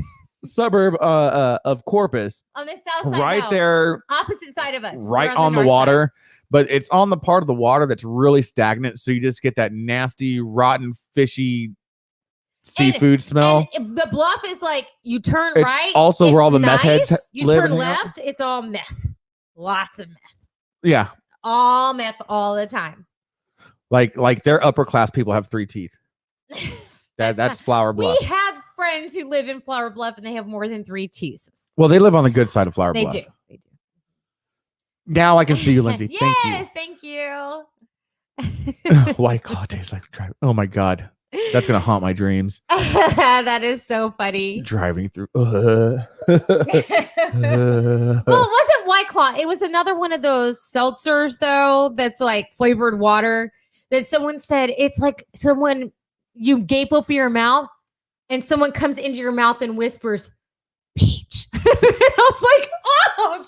suburb of Corpus. On the south side. Right there. Opposite side of us. Right on the water. But it's on the part of the water that's really stagnant. So you just get that nasty, rotten, fishy seafood smell. And the bluff is like you turn it's right. Also where all the meth heads you live turn left, it's all meth. Lots of meth. Yeah. All meth all the time. Like their upper class people have 3 teeth. That's Flower Bluff. We have friends who live in Flower Bluff and they have more than 3 teeth. Well, they live on the good side of Flower Bluff. They do. Now I can see you, Lindsay. Yes, thank you. White Claw tastes like driving. Oh my God. That's going to haunt my dreams. That is so funny. Driving through. Well, it wasn't White Claw. It was another one of those seltzers, though, that's like flavored water that someone said it's like someone you gape open your mouth and someone comes into your mouth and whispers, peach. I was like, oh,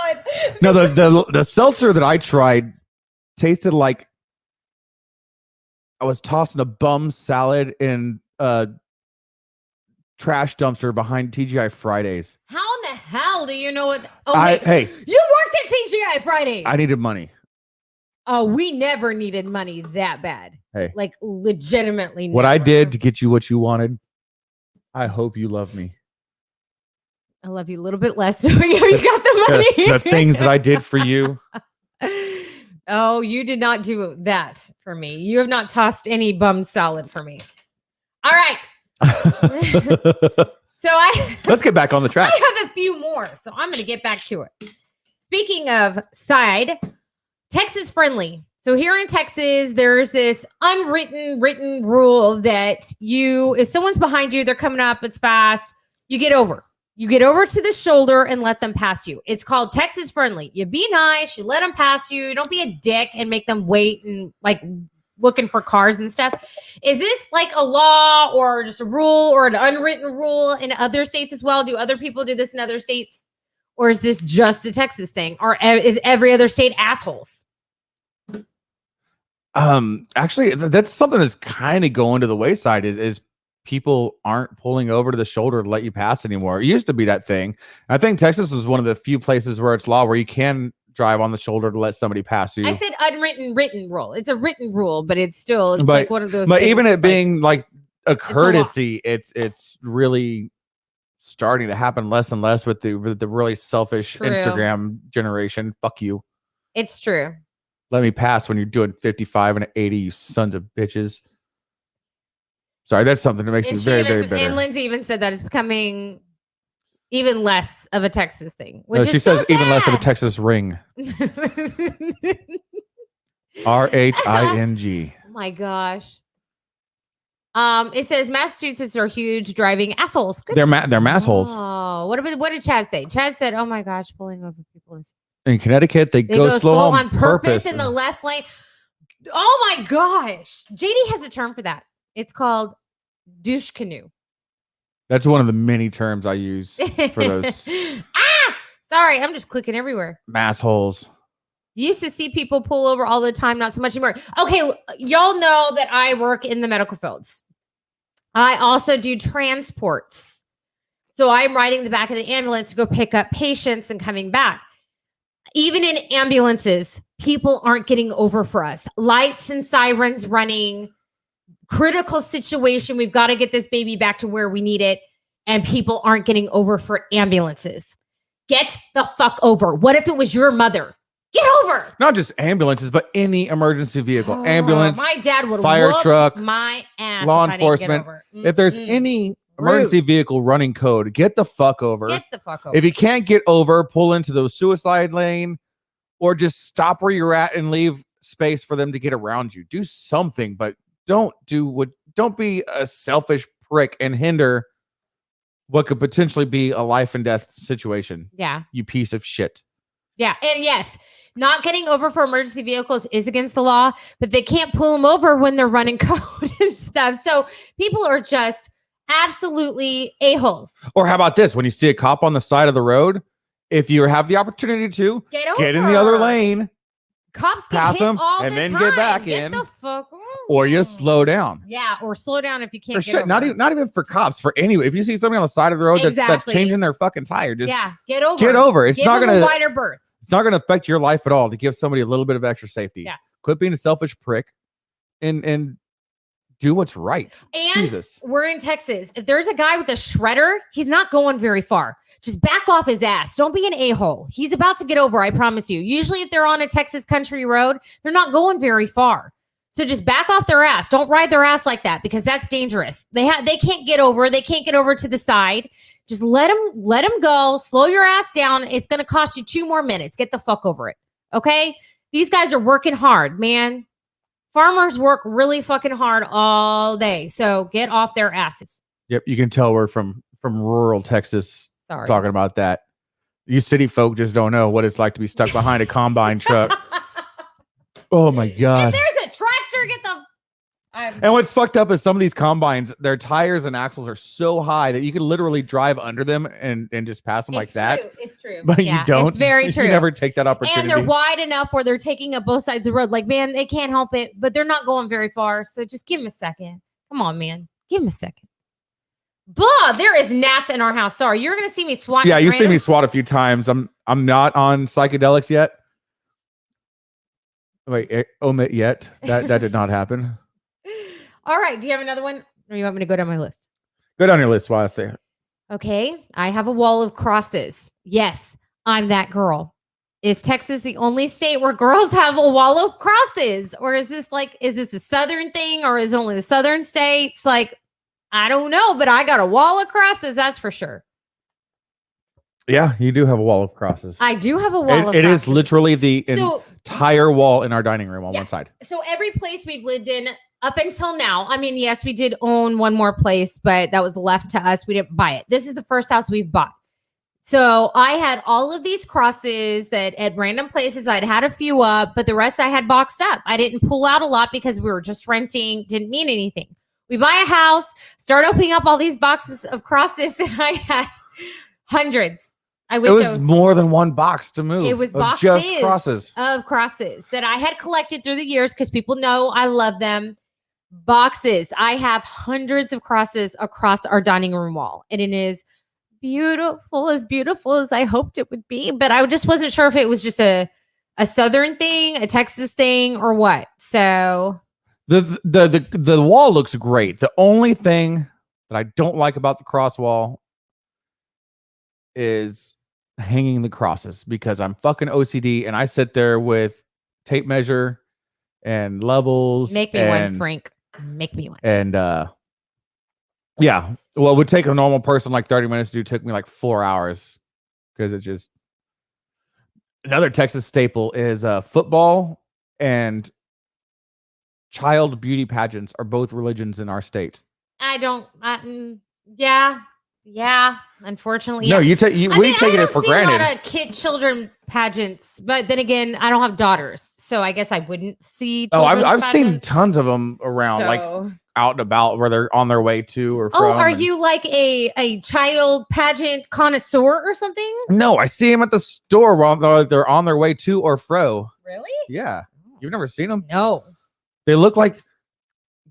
God. No, the seltzer that I tried tasted like I was tossing a bum salad in a trash dumpster behind TGI Fridays. How in the hell do you know what? Hey, you worked at TGI Fridays. I needed money. Oh, we never needed money that bad. Hey, like legitimately. What I did to get you what you wanted, I hope you love me. I love you a little bit less knowing how you got the money. The things that I did for you. Oh, you did not do that for me. You have not tossed any bum salad for me. All right. Let's get back on the track. I have a few more, so I'm going to get back to it. Speaking of side, Texas friendly. So here in Texas, there's this written rule that if someone's behind you, they're coming up, it's fast, you get over. You get over to the shoulder and let them pass you. It's called Texas friendly. You be nice. You let them pass you. Don't be a dick and make them wait and like looking for cars and stuff. Is this like a law or just a rule or an unwritten rule in other states as well? Do other people do this in other states? Or is this just a Texas thing? Or is every other state assholes? Actually, that's something that's kind of going to the wayside is people aren't pulling over to the shoulder to let you pass anymore. It used to be that thing. I think Texas is one of the few places where it's law where you can drive on the shoulder to let somebody pass you. I said unwritten, written rule. It's a written rule, but it's still, like one of those. But things, even it like, being like a courtesy, it's really starting to happen less and less with the really selfish Instagram generation. Fuck you. It's true. Let me pass when you're doing 55 and 80, you sons of bitches. Sorry, that's something that makes me very, very bitter. And Lindsay even said that it's becoming even less of a Texas thing. Which she says even less of a Texas ring. RHING. Oh my gosh. It says Massachusetts are huge driving assholes. They're massholes. Oh, what did Chad say? Chad said, "Oh my gosh, pulling over people in Connecticut, they go slow on purpose in the left lane." Oh my gosh, JD has a term for that. It's called douche canoe. That's one of the many terms I use for those. Sorry, I'm just clicking everywhere. Massholes. You used to see people pull over all the time, not so much anymore. Okay, y'all know that I work in the medical fields. I also do transports. So I'm riding the back of the ambulance to go pick up patients and coming back. Even in ambulances, people aren't getting over for us. Lights and sirens running. Critical situation. We've got to get this baby back to where we need it. And people aren't getting over for ambulances. Get the fuck over. What if it was your mother? Get over. Not just ambulances, but any emergency vehicle. Ambulance, my dad would fire truck, my ass. law enforcement. If there's any emergency vehicle running code, get the fuck over. Get the fuck over. If you can't get over, pull into the suicide lane or just stop where you're at and leave space for them to get around you. Do something, but don't be a selfish prick and hinder what could potentially be a life and death situation. Yeah. You piece of shit. Yeah. And yes, not getting over for emergency vehicles is against the law, but they can't pull them over when they're running code and stuff. So people are just absolutely a-holes. Or how about this? When you see a cop on the side of the road, if you have the opportunity to get in the other lane, cops pass them and then get back in. The fuck or you slow down. Yeah, or slow down if you can't. For shit, not even for cops. For anyway, if you see somebody on the side of the road that's changing their fucking tire, just get over. Get over. It's not gonna a wider berth. It's not gonna affect your life at all to give somebody a little bit of extra safety. Yeah. Quit being a selfish prick, and do what's right. And we're in Texas. If there's a guy with a shredder, he's not going very far. Just back off his ass. Don't be an a-hole. He's about to get over, I promise you. Usually if they're on a Texas country road, they're not going very far. So just back off their ass. Don't ride their ass like that because that's dangerous. They can't get over. They can't get over to the side. Just let them go. Slow your ass down. It's going to cost you 2 more minutes. Get the fuck over it. Okay? These guys are working hard, man. Farmers work really fucking hard all day. So get off their asses. Yep. You can tell we're from rural Texas. Sorry. Talking about that. You city folk just don't know what it's like to be stuck behind a combine truck. Oh my God. If there's a tractor, get the... And what's fucked up is some of these combines, their tires and axles are so high that you can literally drive under them and just pass them like that. It's true. But you don't. It's very true. You never take that opportunity. And they're wide enough where they're taking up both sides of the road. Like, man, they can't help it, but they're not going very far. So just give them a second. Come on, man. Give them a second. Blah, there is gnats in our house. Sorry, you're going to see me swat. Yeah, you see me swat a few times. I'm not on psychedelics yet. Wait, omit yet. That did not happen. All right. Do you have another one? Or you want me to go down my list? Go down your list while I say it. Okay. I have a wall of crosses. Yes, I'm that girl. Is Texas the only state where girls have a wall of crosses? Or is this a southern thing? Or is it only the southern states? Like, I don't know, but I got a wall of crosses. That's for sure. Yeah, you do have a wall of crosses. I do have a wall of crosses. It is literally the entire wall in our dining room on one side. So every place we've lived in up until now, I mean, yes, we did own one more place, but that was left to us. We didn't buy it. This is the first house we've bought. So I had all of these crosses that at random places, I'd had a few up, but the rest I had boxed up. I didn't pull out a lot because we were just renting, didn't mean anything. We buy a house, start opening up all these boxes of crosses, and I had hundreds. I wish it was more than one box to move. It was boxes of crosses that I had collected through the years because people know I love them. boxes. I have hundreds of crosses across our dining room wall, and it is beautiful as I hoped it would be. But I just wasn't sure if it was just a Southern thing, a Texas thing, or what. So the wall looks great. The only thing that I don't like about the cross wall is hanging the crosses, because I'm fucking OCD and I sit there with tape measure and levels. Make me one, Frank. Make me one. And yeah, well, it would take a normal person like 30 minutes to do. Took me like 4 hours, because it's just another Texas staple is football and child beauty pageants are both religions in our state. I don't. Yeah. Unfortunately, no. Yeah. We taking it for granted. I don't see a lot of children pageants, but then again, I don't have daughters, so I guess I wouldn't see. I've seen tons of them around, like out and about, where they're on their way to or from. Oh, are you like a child pageant connoisseur or something? No, I see them at the store while they're on their way to or fro. Really? Yeah. You've never seen them? No. They look like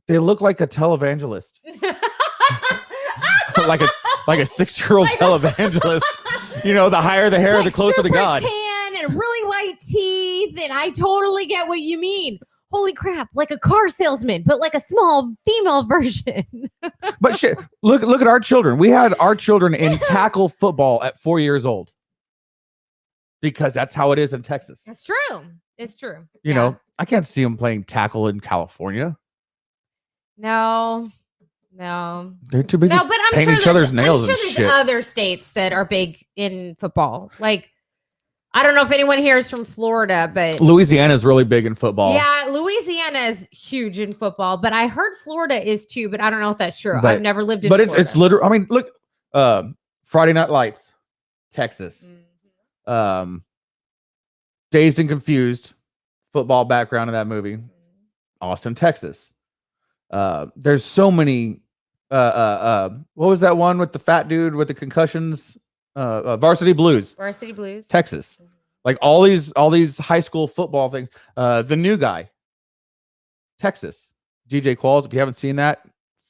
a televangelist. like a 6-year-old televangelist. You know, the higher the hair, like the closer to God. Tan and really white teeth, and I totally get what you mean. Holy crap, like a car salesman, but like a small female version. But shit, look at our children. We had our children in tackle football at 4 years old, because that's how it is in Texas. It's true. It's true. You know, I can't see them playing tackle in California. No. They're too busy but I'm painting each other's nails and shit. There's other states that are big in football. Like, I don't know if anyone here is from Florida, but Louisiana is really big in football. Yeah, Louisiana is huge in football, but I heard Florida is too, but I don't know if that's true. I've never lived in Florida. But it's literally, I mean, look, Friday Night Lights, Texas. Mm-hmm. Dazed and Confused, football background in that movie. Austin, Texas. There's so many. What was that one with the fat dude with the concussions? Varsity Blues. Varsity Blues. Texas. Like all these high school football things. The New Guy. Texas. DJ Qualls. If you haven't seen that,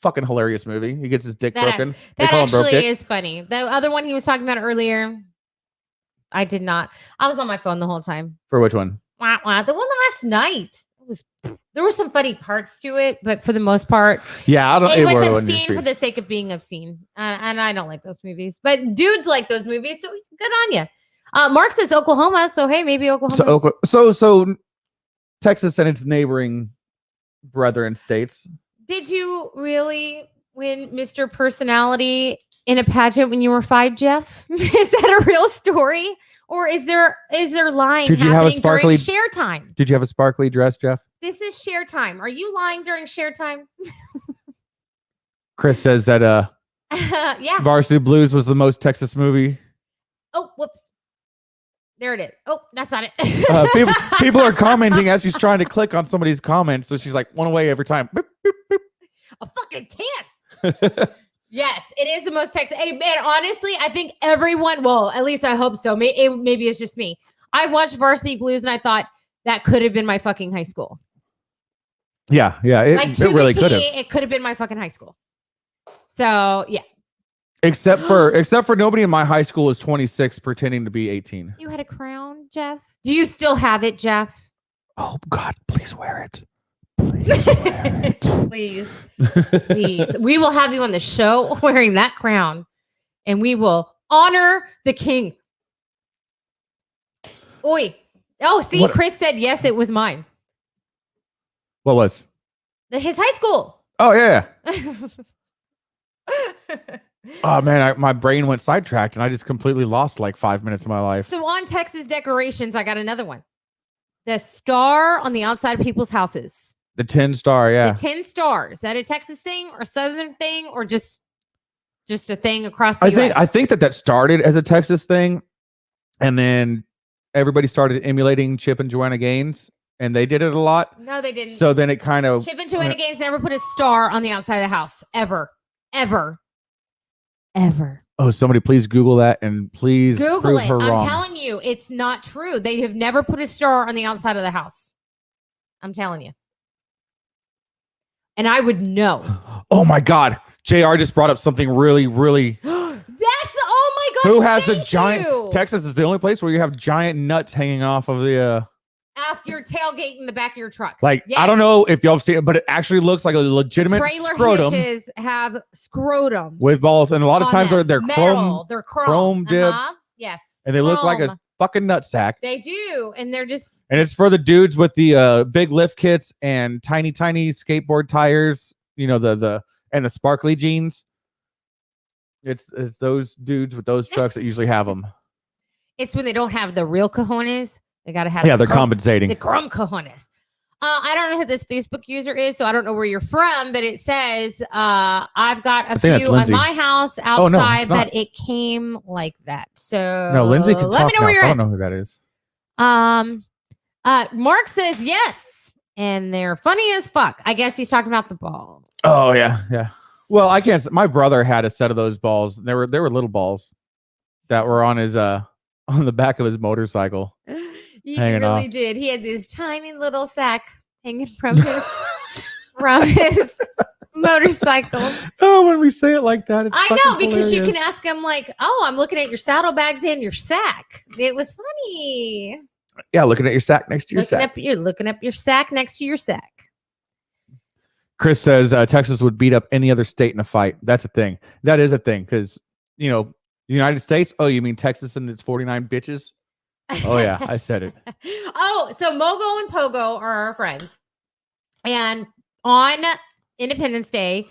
fucking hilarious movie. He gets his dick broken. That actually is funny. The other one he was talking about earlier, I did not. I was on my phone the whole time. For which one? The one last night. There were some funny parts to it, but for the most part, yeah, it was obscene for the sake of being obscene, and I don't like those movies. But dudes like those movies, so good on you. Mark says Oklahoma, so hey, maybe Oklahoma. So Texas and its neighboring brethren states. Did you really win Mr. Personality in a pageant when you were 5, Jeff? Is that a real story? Or is there lying happening during share time? Did you have a sparkly dress, Jeff? This is share time. Are you lying during share time? Chris says that yeah. Varsity Blues was the most Texas movie. Oh, whoops. There it is. Oh, that's not it. people are commenting as she's trying to click on somebody's comments. So she's like one away every time. Boop, boop, boop. I fucking can't. Yes, it is the most Texas. And honestly, I think everyone, well, at least I hope so. Maybe it's just me. I watched Varsity Blues and I thought that could have been my fucking high school. Yeah. It really could have. It could have been my fucking high school. So, yeah. Except for nobody in my high school is 26 pretending to be 18. You had a crown, Jeff? Do you still have it, Jeff? Oh, God, please wear it. Please wear it. Please. We will have you on the show wearing that crown, and we will honor the king. Oi. Oh, see, what? Chris said yes, it was mine. What was? His high school. Oh, yeah. Oh, man, my brain went sidetracked, and I just completely lost like 5 minutes of my life. So on Texas decorations, I got another one. The star on the outside of people's houses. The 10 star, yeah. The 10 stars. Is that a Texas thing or Southern thing or just a thing across the US? I think that started as a Texas thing, and then everybody started emulating Chip and Joanna Gaines, and they did it a lot. No, they didn't. So then it kind of... Chip and Joanna Gaines never put a star on the outside of the house. Ever. Oh, somebody please Google that and please Google it. I'm telling you, it's not true. They have never put a star on the outside of the house. I'm telling you. and I would know. Oh my God. JR just brought up something really, really. Oh my gosh. Who has a thank giant? you. Texas is the only place where you have giant nuts hanging off of the. Off your tailgate in the back of your truck. Like, Yes. I don't know if y'all have seen it, but it actually looks like a legitimate Trailer scrotum hitches have scrotums with balls. And a lot of on times them. they're Metal. chrome, They're chrome dipped. Yes. And they look like a Chrome. fucking nutsack. They do. And they're just. And it's for the dudes with the big lift kits and tiny skateboard tires, you know, the sparkly jeans. It's those dudes with those trucks that usually have them. It's when they don't have the real cojones. They got to have. Yeah, they're compensating. The chrome cojones. I don't know who this Facebook user is, so I don't know where you're from, but it says I've got a few on my house outside that it came like that. So no, Lindsay can let talk me know now, where you're so I at. don't know who that is. Mark says yes, and they're funny as fuck. I guess he's talking about the ball. Oh yeah. Well, I can't. My brother had a set of those balls. They were little balls that were on his on the back of his motorcycle. He really did. He had this tiny little sack hanging from his motorcycle. Oh, when we say it like that, it's I know, because hilarious. you can ask him like, "Oh, I'm looking at your saddlebags and your sack." It was funny. Yeah, looking at your sack next to your sack. You're looking up your sack next to your sack. Chris says Texas would beat up any other state in a fight. That's a thing. That is a thing because, you know, the United States. Oh, you mean Texas and its 49 bitches? Oh, yeah, I said it. Oh, so Mogo and Pogo are our friends. And on Independence Day,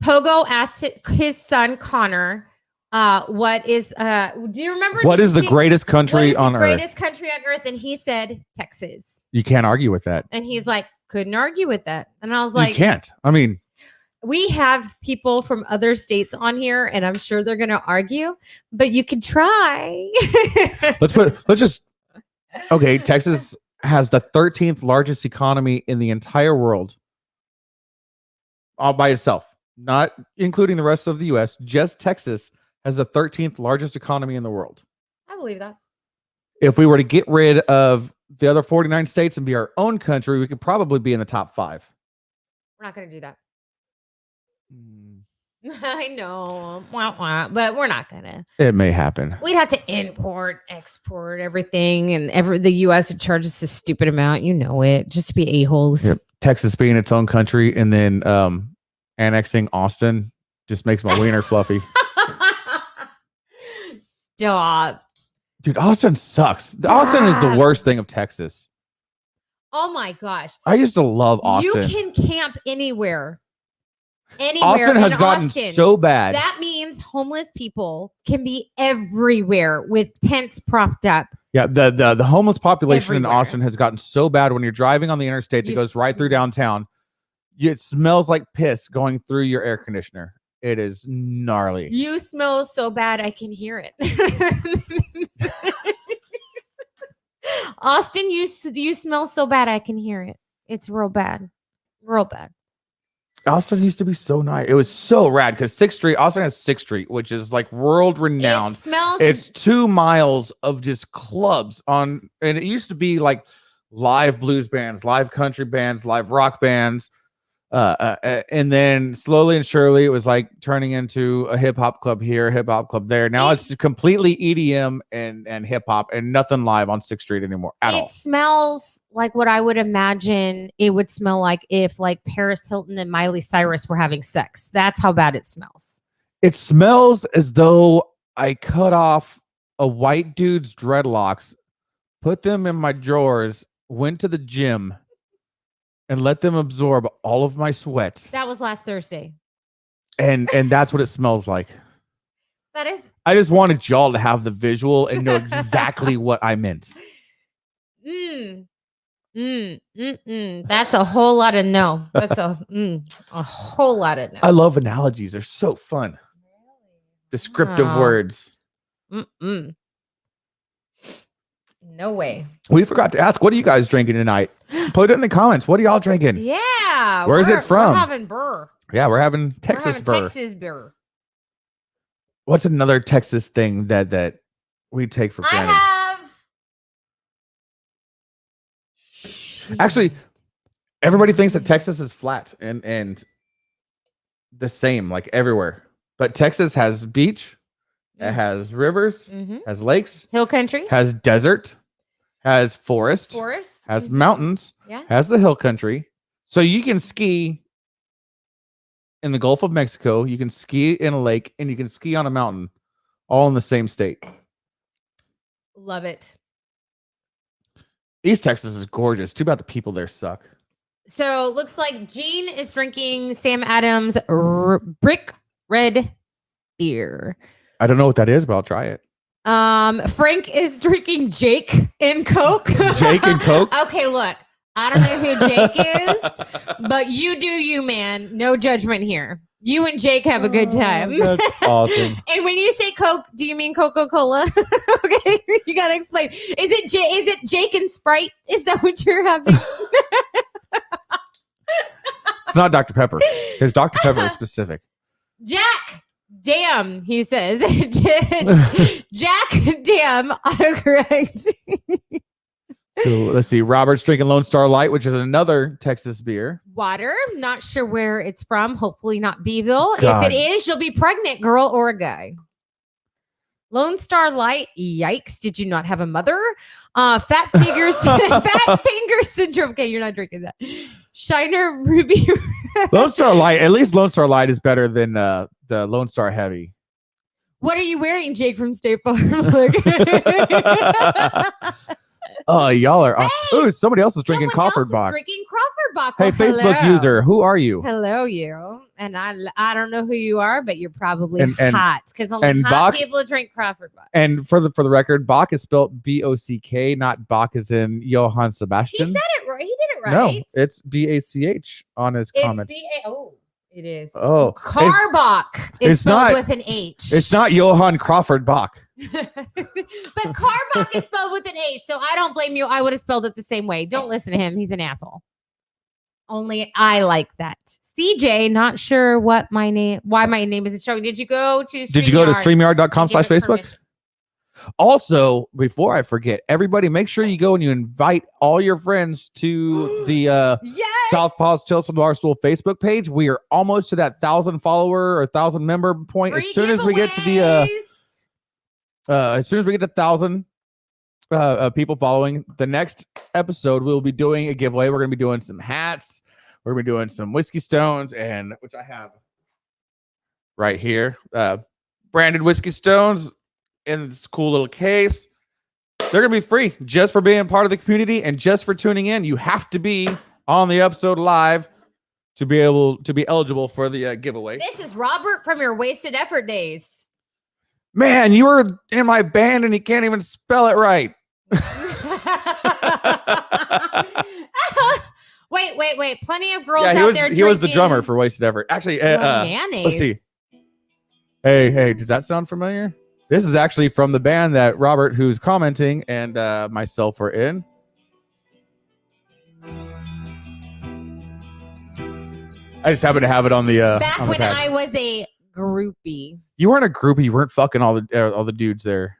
Pogo asked his son, Connor, what is, do you remember? What is the greatest country on earth? Greatest country on earth? And he said, Texas. You can't argue with that. And he's like, couldn't argue with that. And I was like, you can't. I mean, we have people from other states on here, and I'm sure they're going to argue, but you could try. Okay, Texas has the 13th largest economy in the entire world. All by itself, not including the rest of the US. Just Texas has the 13th largest economy in the world. I believe that. If we were to get rid of the other 49 states and be our own country, we could probably be in the top 5. We're not going to do that. I know, but we're not gonna. It may happen. We'd have to import, export everything, and the U.S. would charge us a stupid amount. You know it, just to be a-holes. Yep. Texas being its own country and then annexing Austin just makes my wiener fluffy. Stop. Dude, Austin sucks. Austin is the worst thing of Texas. Oh my gosh. I used to love Austin. You can camp anywhere. Austin has gotten so bad. That means homeless people can be everywhere with tents propped up. Yeah, the homeless population everywhere. in Austin has gotten so bad when you're driving on the interstate that goes right through downtown. It smells like piss going through your air conditioner. It is gnarly. You smell so bad, I can hear it. Austin, you smell so bad, I can hear it. It's real bad. Real bad. Austin used to be so nice. It was so rad because 6th Street, Austin has 6th Street, which is like world renowned. It's 2 miles of just clubs on, and it used to be like live blues bands, live country bands, live rock bands. And then slowly and surely it was like turning into a hip hop club here, hip hop club there. Now it's completely EDM and hip hop and nothing live on 6th Street anymore at all. It smells like what I would imagine it would smell like if like Paris Hilton and Miley Cyrus were having sex. That's how bad it smells. It smells as though I cut off a white dude's dreadlocks, put them in my drawers, went to the gym, and let them absorb all of my sweat. That was last Thursday. And that's what it smells like. That is. I just wanted y'all to have the visual and know exactly what I meant. That's a whole lot of no. That's a whole lot of no. I love analogies. They're so fun. Descriptive words. No way. We forgot to ask, what are you guys drinking tonight? Put it in the comments. What are y'all drinking? Yeah. Where's it from? We're having burr. Yeah, we're having Texas burr. Texas burr. What's another Texas thing that we take for granted? Actually, Everybody thinks that Texas is flat and the same like everywhere. But Texas has beach, it has rivers, has lakes, hill country, has desert, has forest, has mountains, has the hill country. So you can ski in the Gulf of Mexico, you can ski in a lake, and you can ski on a mountain, all in the same state. Love it. East Texas is gorgeous. Too bad the people there suck. So looks like Gene is drinking Sam Adams Brick Red beer. I don't know what that is, but I'll try it. Frank is drinking Jake and Coke. Jake and Coke? Okay, look. I don't know who Jake is, but you do you, man. No judgment here. You and Jake have a good time. That's awesome. And when you say Coke, do you mean Coca-Cola? Okay, you gotta explain. Is it Jake and Sprite? Is that what you're having? It's not Dr. Pepper, because Dr. Pepper is specific. Jack, damn, he says. Jack, damn, autocorrect. So let's see. Robert's drinking Lone Star Light, which is another Texas beer. Water. Not sure where it's from. Hopefully not Beeville. God. If it is, you'll be pregnant, girl or a guy. Lone Star Light. Yikes. Did you not have a mother? Fat finger syndrome. Okay, you're not drinking that. Shiner Ruby. Lone Star Light. At least Lone Star Light is better than the Lone Star Heavy. What are you wearing, Jake from State Farm? Look. Oh, y'all are. Hey, oh, somebody else is drinking Crawford Bock. Drinking Crawford Bock. Hey, well, Facebook hello. user, who are you? Hello, you. And I don't know who you are, but you're probably And hot because only hot Bock, people drink Crawford Bock. And for the record, Bock is spelled B-O-C-K, not Bach as in Johann Sebastian. He said it right. He did it right. No, it's B-A-C-H on his comments. It is. Oh, Carbach is spelled with an H. It's not Johann Crawford Bach. But Carbach is spelled with an H, so I don't blame you. I would have spelled it the same way. Don't listen to him. He's an asshole. Only I like that. CJ, not sure why my name isn't showing. Did you go to StreamYard? Did you go to StreamYard.com/Facebook? Also, before I forget, everybody make sure you go and you invite all your friends to the Southpaw's Tales from the Barstool Facebook page. We are almost to that 1,000 follower or 1,000 member point. Free as soon as we get to the as soon as we get to 1,000 people following, the next episode we'll be doing a giveaway. We're going to be doing some hats. We're going to be doing some whiskey stones, and which I have right here, branded whiskey stones in this cool little case. They're going to be free just for being part of the community and just for tuning in. You have to be on the episode live to be able to be eligible for the giveaway. This is Robert from your Wasted Effort days. Man, you were in my band and you can't even spell it right. Wait. Plenty of girls out there. He was the drummer for Wasted Effort. Actually, mayonnaise. Let's see. Hey, does that sound familiar? This is actually from the band that Robert, who's commenting, and myself are in. I just happen to have it on the back on the when pad. I was a groupie. You weren't a groupie. You weren't fucking all the dudes there.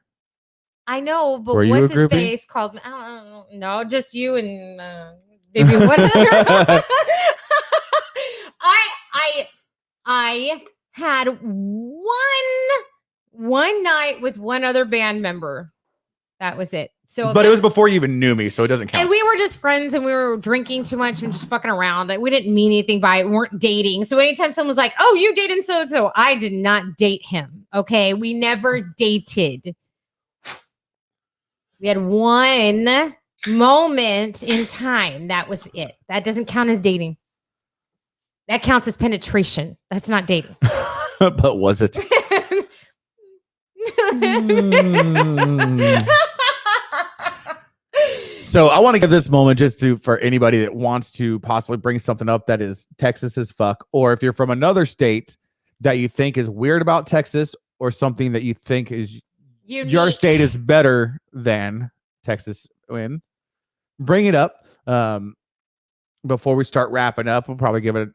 I know, but Were you what's a his groupie? face called? I don't know. No, just you and maybe one other. I had one night with one other band member. That was it. So, but it was before you even knew me, so it doesn't count. And we were just friends, and we were drinking too much and just fucking around. Like, we didn't mean anything by it. We weren't dating. So anytime someone was like, "Oh, you dating so-and-so," I did not date him. Okay, we never dated. We had one moment in time. That was it. That doesn't count as dating. That counts as penetration. That's not dating. But was it? So I want to give this moment just for anybody that wants to possibly bring something up that is Texas as fuck, or if you're from another state that you think is weird about Texas, or something that you think is unique. Your state is better than Texas in, bring it up. Before we start wrapping up, we'll probably give it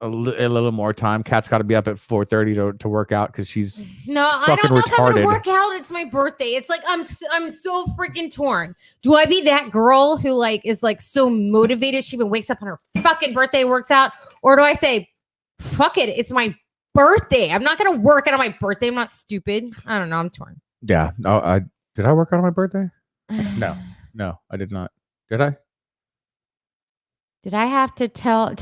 a little more time. Kat's got to be up at 4:30 to work out because she's No, I fucking don't know if I'm retarded. gonna work out. It's my birthday. It's like I'm so freaking torn. Do I be that girl who like is like so motivated she even wakes up on her fucking birthday, works out, or do I say, fuck it, it's my birthday. I'm not gonna work out on my birthday. I'm not stupid. I don't know. I'm torn. Yeah. No, did I work out on my birthday? No, I did not. Did I? Did I have to tell? What?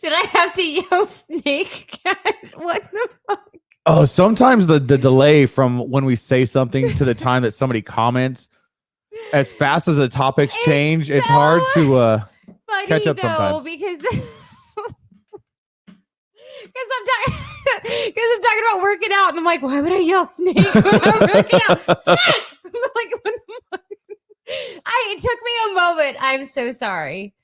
Did I have to yell snake cat? What the fuck? Oh, sometimes the delay from when we say something to the time that somebody comments, as fast as the topics change, it's hard to catch up sometimes. Because I'm talking about working out, and I'm like, why would I yell snake when I'm working out? Snake! I'm like, what the fuck? It took me a moment. I'm so sorry.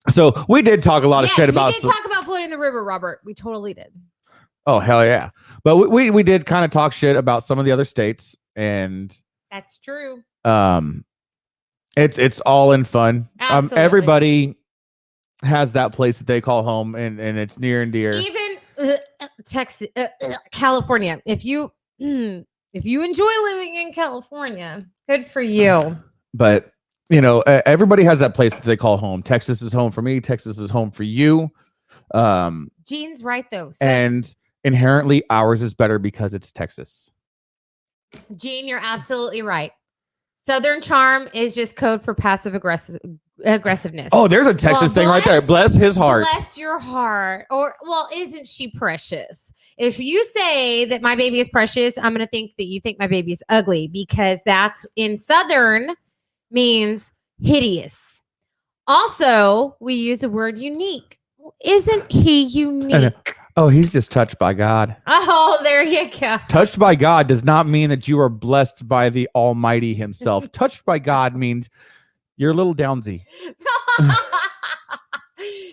So we did talk a lot of shit about. We did talk about floating in the river, Robert. We totally did. Oh hell yeah! But we did kind of talk shit about some of the other states, and that's true. It's all in fun. Absolutely. Everybody has that place that they call home, and it's near and dear. Even Texas, California. If you enjoy living in California, good for you. But you know, everybody has that place that they call home. Texas is home for me. Texas is home for you. Gene's right though, and inherently ours is better because it's Texas. Gene, you're absolutely right. Southern charm is just code for passive aggressiveness. Oh, there's a Texas thing right there. Bless his heart. Bless your heart. Or, well, isn't she precious? If you say that my baby is precious, I'm going to think that you think my baby is ugly, because that's in Southern means hideous. Also, we use the word unique. Well, isn't he unique? Oh, he's just touched by God. Oh, there you go. Touched by God does not mean that you are blessed by the Almighty himself. Touched by God means you're a little downsy.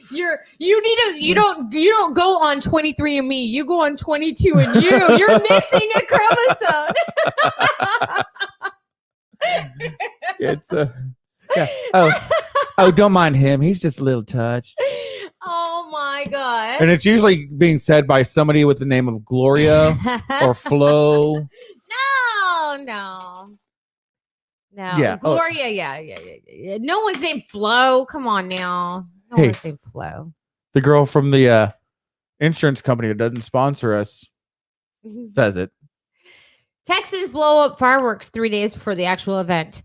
You don't go on 23andMe. You go on 22andYou. You're missing a chromosome. It's yeah. Oh, don't mind him. He's just a little touched. Oh my God. And it's usually being said by somebody with the name of Gloria or Flo. No. Yeah. Gloria, yeah. No one's named Flo. Come on now. No one's named Flo. The girl from the insurance company that doesn't sponsor us says it. Texans blow up fireworks 3 days before the actual event.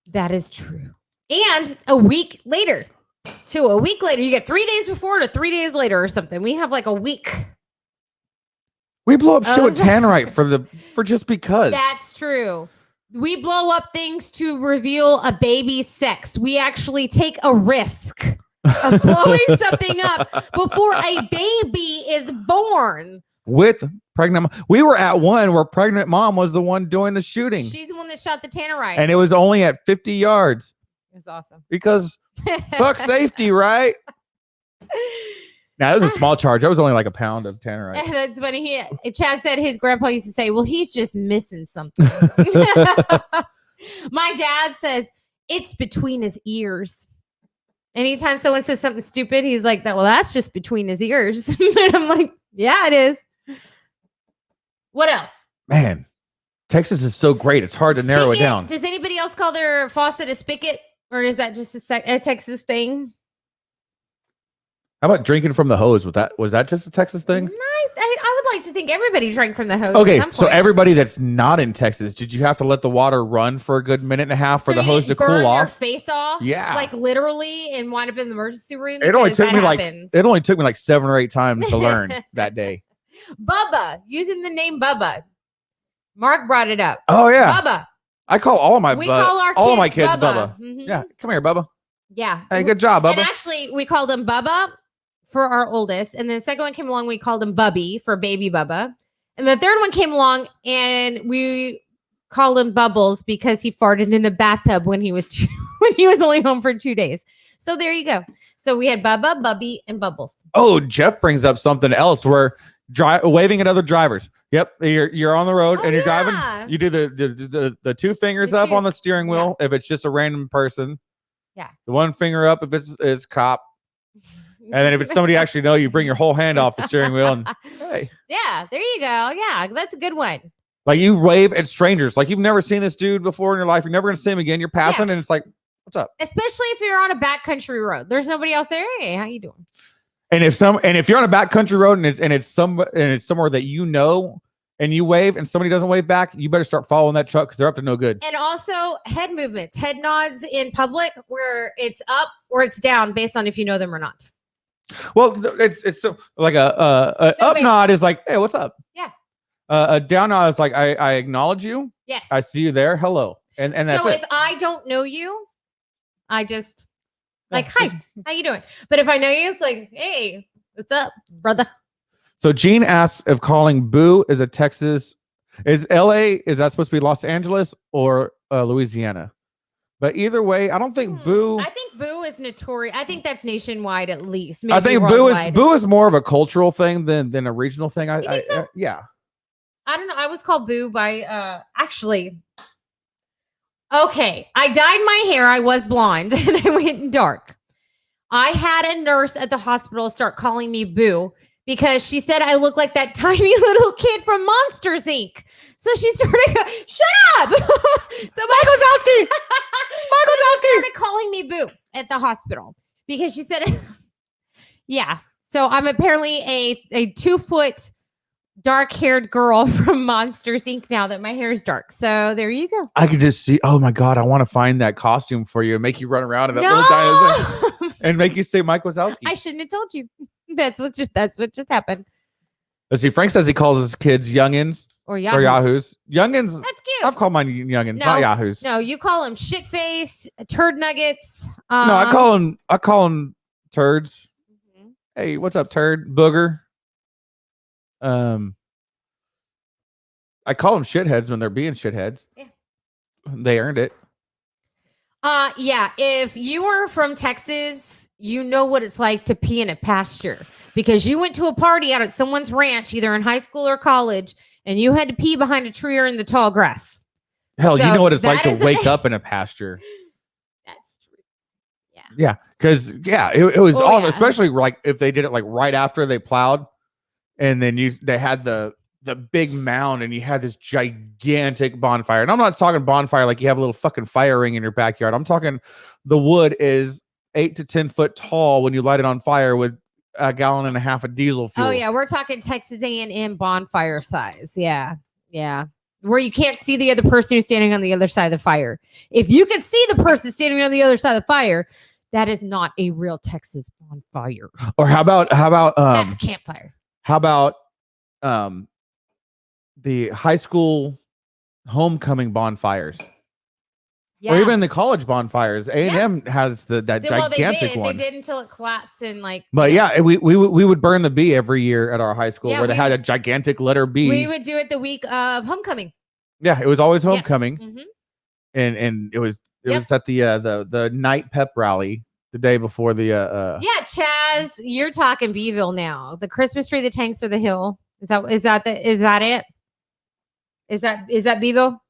That is true. And a week later, you get 3 days before to 3 days later or something. We have like a week. We blow up shit with Tannerite for just because. That's true. We blow up things to reveal a baby's sex. We actually take a risk of blowing something up before a baby is born. With pregnant, we were at one where pregnant mom was the one doing the shooting. She's the one that shot the Tannerite, and it was only at 50 yards. It's awesome because fuck safety, right? Now, it was a small charge. That was only like a pound of Tannerite. And that's when Chad said his grandpa used to say, well, he's just missing something. My dad says it's between his ears. Anytime someone says something stupid, he's like, well, that's just between his ears. And I'm like, yeah, it is. What else? Man, Texas is so great. It's hard to narrow it down. Does anybody else call their faucet a spigot? Or is that just a Texas thing? How about drinking from the hose? Was that just a Texas thing? I would like to think everybody drank from the hose. Okay, so everybody that's not in Texas, did you have to let the water run for a good minute and a half for the hose to cool off? Your face off? Yeah, like literally, and wind up in the emergency room. It only took me like 7 or 8 times to learn that day. Bubba, using the name Bubba. Mark brought it up. Oh yeah, Bubba. I call all of my kids Bubba. Mm-hmm. Yeah, come here, Bubba. Yeah. Hey, good job, Bubba. And actually, we called him Bubba for our oldest, and then the second one came along, we called him Bubby for baby Bubba, and the third one came along, and we called him Bubbles because he farted in the bathtub when he was only home for 2 days. So there you go. So we had Bubba, Bubby, and Bubbles. Oh, Jeff brings up something else where waving at other drivers. Yep, you're on the road and you're driving. You do the 2 fingers up on the steering wheel if it's just a random person. Yeah. The one finger up if it's cop. And then if it's somebody actually know, you bring your whole hand off the steering wheel and hey. Yeah, there you go. Yeah, that's a good one. Like you wave at strangers. Like you've never seen this dude before in your life. You're never gonna see him again. You're passing and it's like, what's up? Especially if you're on a backcountry road. There's nobody else there. Hey, how you doing? And if you're on a backcountry road and it's somewhere that you know and you wave and somebody doesn't wave back, you better start following that truck because they're up to no good. And also head movements, head nods in public where it's up or it's down based on if you know them or not. Well, it's so, like a up nod is like, hey, what's up? Yeah. A down nod is like, I acknowledge you. Yes. I see you there. Hello. And that's so it. if I don't know you, I just like, hi, how you doing? But if I know you, it's like, hey, what's up, brother? So Gene asks if calling boo is is LA, is that supposed to be Los Angeles or Louisiana? But either way, I don't think boo. I think boo is notorious. I think that's nationwide at least. Maybe I think worldwide. boo is more of a cultural thing than a regional thing. You think so? Yeah. I don't know. I was called boo by actually. Okay, I dyed my hair. I was blonde and I went dark. I had a nurse at the hospital start calling me boo because she said I look like that tiny little kid from Monsters Inc. So she started, shut up. So Michael Zowski started calling me boo at the hospital because she said, yeah. So I'm apparently a 2-foot dark-haired girl from Monsters Inc. now that my hair is dark. So there you go. I could just see, oh my God, I want to find that costume for you and make you run around in that little dinosaur and make you say Mike Wazowski. I shouldn't have told you. That's what just happened. Let's see. Frank says he calls his kids youngins or yahoos. Youngins. That's cute. I've called mine youngins, not yahoos. No, you call them shit face, turd nuggets. No, I call them turds. Mm-hmm. Hey, what's up, turd? Booger. I call them shitheads when they're being shitheads. Yeah. They earned it. Yeah. If you are from Texas, you know what it's like to pee in a pasture because you went to a party out at someone's ranch, either in high school or college, and you had to pee behind a tree or in the tall grass. Hell, you know what it's like to wake up in a pasture. That's true. Yeah. Yeah. Because, it was awesome, especially like if they did it like right after they plowed. And then they had the big mound and you had this gigantic bonfire. And I'm not talking bonfire like you have a little fucking fire ring in your backyard. I'm talking the wood is 8 to 10 foot tall when you light it on fire with 1.5 gallons of diesel fuel. Oh yeah, we're talking Texas A&M bonfire size. Yeah. Yeah. Where you can't see the other person who's standing on the other side of the fire. If you can see the person standing on the other side of the fire, that is not a real Texas bonfire. Or how about that's a campfire. How about the high school homecoming bonfires? Yeah. Or even the college bonfires. A&M has that gigantic one. They did until it collapsed and like. But we would burn the B every year at our high school where they had a gigantic letter B. We would do it the week of homecoming. Yeah, it was always homecoming. Yeah. Mm-hmm. And it was at the night pep rally. The day before the yeah, Chaz, you're talking Beeville now. The Christmas tree, the tanks, or the hill. Is that it? Is that Beeville?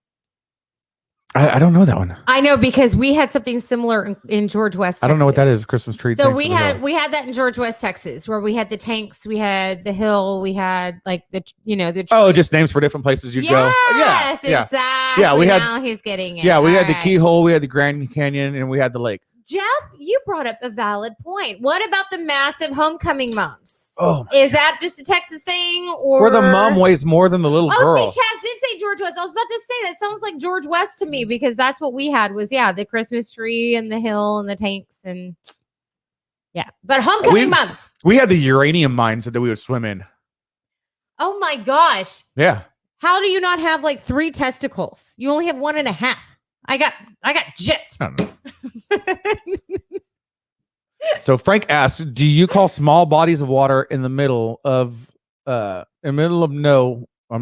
I don't know that one. I know because we had something similar in George West, Texas. I don't know what that is. Christmas tree. So we had that in George West, Texas, where we had the tanks, we had the hill, we had like the tree. Oh, just names for different places you go. Yes, exactly. Yeah, we had. Now he's getting it. Yeah, we had the keyhole, we had the Grand Canyon, and we had the lake. Jeff, you brought up a valid point. What about the massive homecoming mums? Oh, is that just a Texas thing, or where the mom weighs more than the little girl? Oh, see, Chaz did say George West. I was about to say that sounds like George West to me because that's what we had was the Christmas tree and the hill and the tanks and but homecoming mums. We had the uranium mines that we would swim in. Oh my gosh! Yeah. How do you not have like 3 testicles? You only have 1.5. I got gypped. I don't know. So Frank asks, do you call small bodies of water in the middle of I'm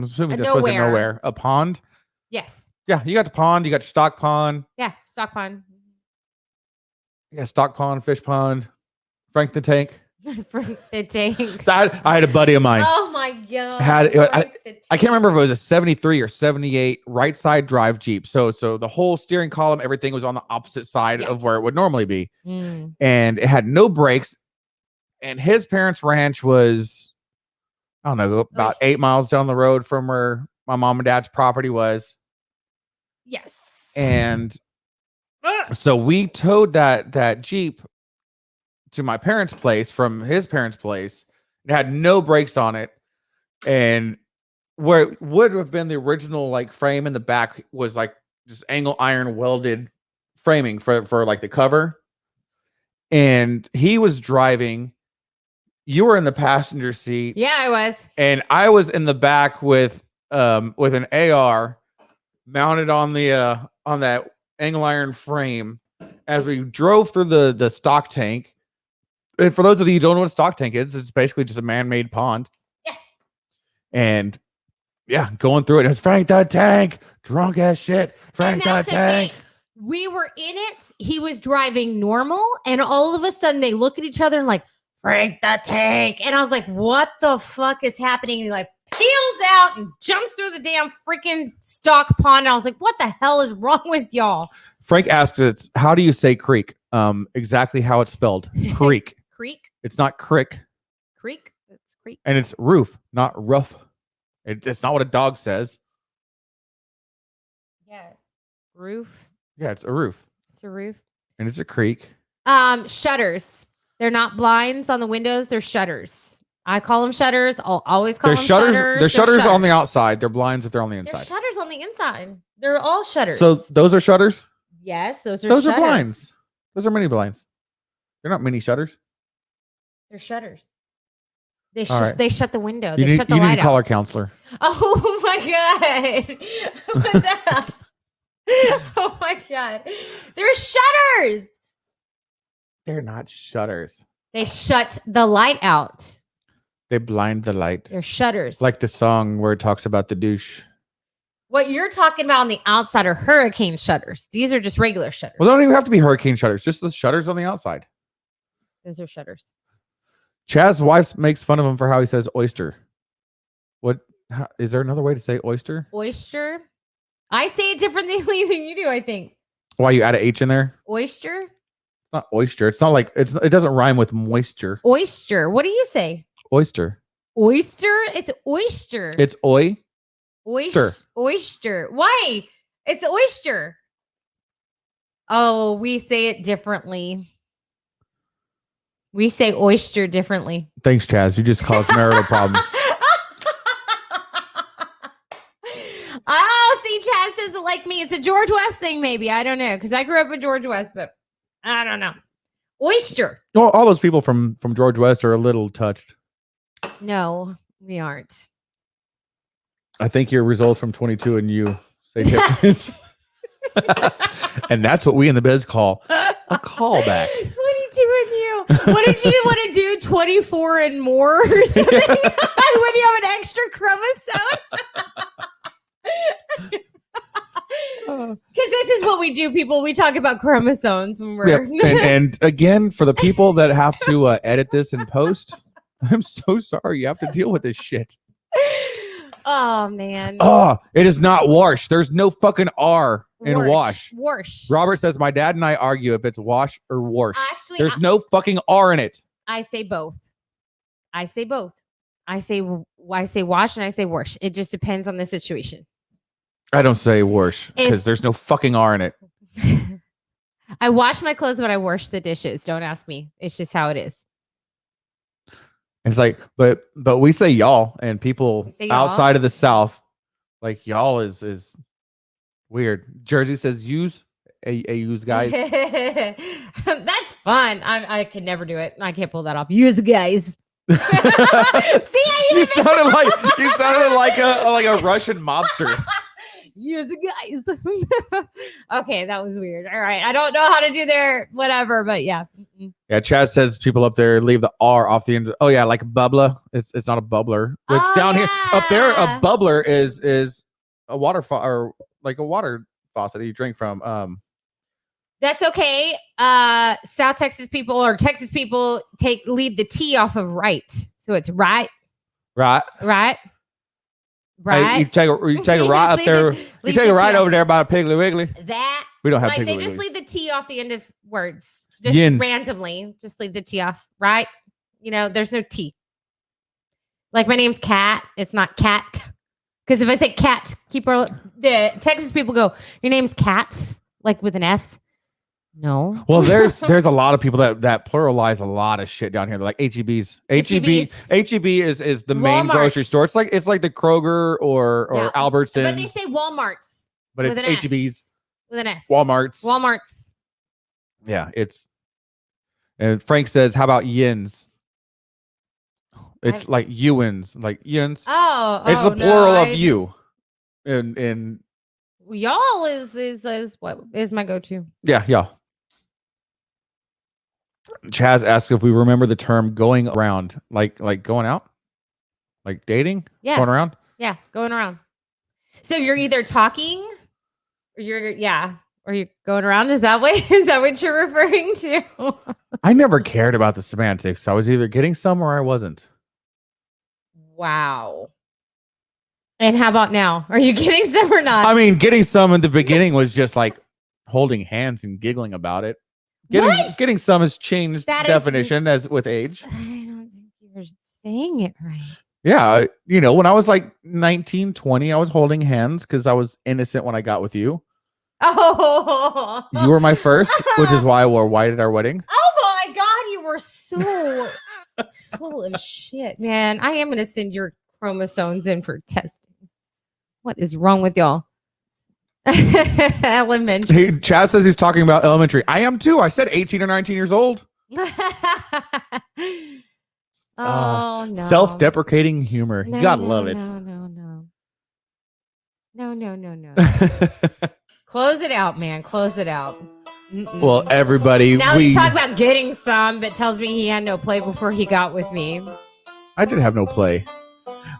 assuming this was in nowhere, a pond? Yes. Yeah, you got the pond, you got stock pond. Yeah, stock pond. Yeah, stock pond, fish pond, Frank the Tank. Frank the Tank. So I had a buddy of mine. Oh my god! I can't remember if it was a 73 or 78 right side drive Jeep. So the whole steering column, everything was on the opposite side of where it would normally be, and it had no brakes. And his parents' ranch was, I don't know, about 8 miles down the road from where my mom and dad's property was. Yes. And so we towed that Jeep to my parents' place from his parents' place. It had no brakes on it. And where it would have been the original like frame in the back was like just angle iron welded framing for like the cover. And he was driving. You were in the passenger seat. Yeah, I was. And I was in the back with an AR mounted on that angle iron frame as we drove through the stock tank. And for those of you who don't know what a stock tank is, it's basically just a man-made pond. Yeah. And yeah, going through it. It was Frank the Tank, drunk as shit. Frank the Tank. We were in it. He was driving normal, and all of a sudden they look at each other and like, Frank the Tank. And I was like, what the fuck is happening? And he like peels out and jumps through the damn freaking stock pond. I was like, what the hell is wrong with y'all? Frank asks us, how do you say creek? Exactly how it's spelled. Creek. Creek? It's not crick. Creek? It's creek. And it's roof, not roof. It's not what a dog says. Yeah. Roof. Yeah, it's a roof. It's a roof. And it's a creek. Shutters. They're not blinds on the windows. They're shutters. I call them shutters. I'll always call them shutters. They're shutters on the outside. They're blinds if they're on the inside. They're shutters on the inside. They're all shutters. So those are shutters? Yes, those are Those shutters. are blinds. Those are mini blinds. They're not mini shutters. They're shutters. They shut the window. You They shut the light out. You need to call our counselor. Oh my god! What the hell? Oh my god! They're shutters. They're not shutters. They shut the light out. They blind the light. They're shutters. Like the song where it talks about the douche. What you're talking about on the outside are hurricane shutters. These are just regular shutters. Well, they don't even have to be hurricane shutters. Just the shutters on the outside. Those are shutters. Chaz's wife makes fun of him for how he says oyster. Is there another way to say oyster? Oyster. I say it differently than you do, I think. Why you add an H in there? Oyster? It's not oyster. It's not like it doesn't rhyme with moisture. Oyster. What do you say? Oyster. Oyster? It's oyster. It's oi. Oyster. Why? It's oyster. Oh, we say it differently. We say oyster differently. Thanks, Chaz. You just caused marital problems. Oh, see, Chaz says it like me. It's a George West thing, maybe. I don't know, because I grew up in George West, but I don't know. Oyster. Well, all those people from George West are a little touched. No, we aren't. I think your results from 22 and you say different. And that's what we in the biz call a callback. 22 and you. What did you want to do? 24 and more or something? When you have an extra chromosome? Because this is what we do, people. We talk about chromosomes when we're... Yep. And again, for the people that have to edit this and post, I'm so sorry you have to deal with this shit. Oh, man. Oh, it is not wash. There's no fucking R in wash. Wash. Robert says, my dad and I argue if it's wash or wash. Actually, there's no fucking R in it. I say both. I say both. I say wash and I say wash. It just depends on the situation. I don't say wash because there's no fucking R in it. I wash my clothes, but I wash the dishes. Don't ask me. It's just how it is. It's like, but we say y'all, and people outside of the South, like y'all is weird. Jersey says use use guys. That's fun. I could never do it. I can't pull that off. Use guys. See, you sounded like a Russian mobster. Use guys. Okay, that was weird. All right, I don't know how to do their whatever, but yeah. Yeah, Chaz says people up there leave the R off the end. Oh yeah, like a bubbler. It's not a bubbler. Which down here, up there, a bubbler is a water or like a water faucet that you drink from. That's okay. South Texas people or Texas people lead the T off of right. So it's right. Right. Hey, you take a right up there. You take a right over there by Piggly Wiggly. That we don't have like Piggly they just Wigglies. leave the T off the end of words. Just Yins. randomly. Just leave the T off. Right. There's no T. Like my name's Cat. It's not Cat. Because if I say cat, the Texas people go, your name's Cats, like with an S. No. Well, there's a lot of people that pluralize a lot of shit down here. They're like HEBs. HEB is the main grocery store. It's like the Kroger or Albertsons. But they say Walmarts. But it's HEBs. With an S. Walmarts. Yeah, and Frank says, how about yins? It's like Ewins, like yins. Oh, it's the plural of you. And y'all is what is my go-to. Yeah, y'all. Chaz asks if we remember the term going around, like going out, like dating, going around. Yeah, going around. So you're either talking, or you're going around. Is that what you're referring to? I never cared about the semantics. I was either getting some or I wasn't. Wow. And how about now? Are you getting some or not? I mean, getting some in the beginning was just like holding hands and giggling about it. Getting some has changed definition as with age. I don't think you're saying it right. Yeah. When I was like 19, 20, I was holding hands because I was innocent when I got with you. Oh. You were my first, which is why I wore white at our wedding. Oh my God. You were so full of shit, man. I am going to send your chromosomes in for testing. What is wrong with y'all? Elementary. Chad says he's talking about elementary. I am too. I said 18 or 19 years old. No. Self-deprecating humor. You gotta love it. No. Close it out, man. Close it out. Mm-mm. Well, everybody. Now he's talking about getting some, but tells me he had no play before he got with me. I did have no play.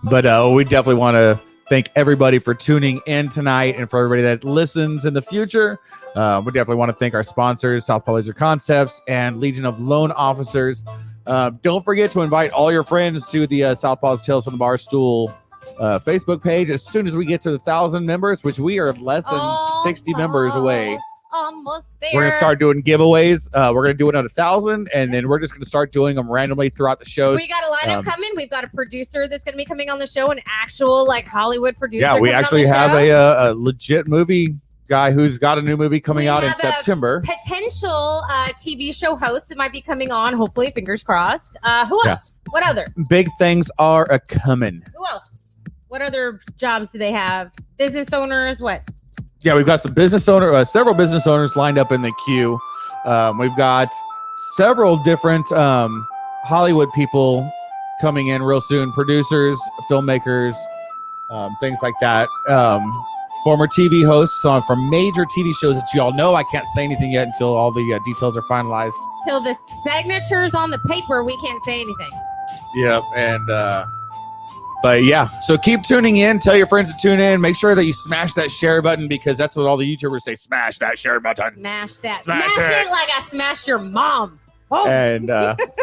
But we definitely want to thank everybody for tuning in tonight and for everybody that listens in the future. We definitely want to thank our sponsors, Southpaw Laser Concepts and Legion of Loan Officers. Don't forget to invite all your friends to the Southpaw's Tales from the Barstool Facebook page as soon as we get to 1,000 members, which we are less than 60 members away. Almost there. We're going to start doing giveaways. We're going to do it at 1,000, and then we're just going to start doing them randomly throughout the shows. We got a lineup coming. We've got a producer that's going to be coming on the show, an actual Hollywood producer. Yeah, we actually have a legit movie guy who's got a new movie coming out in September. Potential TV show host that might be coming on, hopefully, fingers crossed. Who else? What other? Big things are a-coming. Who else? What other jobs do they have? Business owners, what? Yeah, we've got some several business owners lined up in the queue. We've got several different Hollywood people coming in real soon. Producers, filmmakers, things like that. Former TV hosts from major TV shows that y'all know. I can't say anything yet until all the details are finalized. Till the signature's on the paper, we can't say anything. Yep, and but yeah, so keep tuning in. Tell your friends to tune in. Make sure that you smash that share button because that's what all the YouTubers say. Smash that share button. Smash that. Smash it like I smashed your mom. Oh. And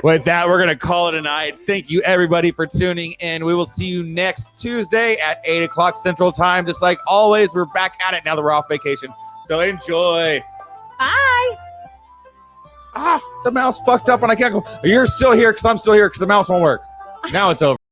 with that, we're going to call it a night. Thank you, everybody, for tuning in. We will see you next Tuesday at 8 o'clock Central Time. Just like always, we're back at it now that we're off vacation. So enjoy. Bye. The mouse fucked up and I can't go. You're still here because I'm still here because the mouse won't work. Now it's over.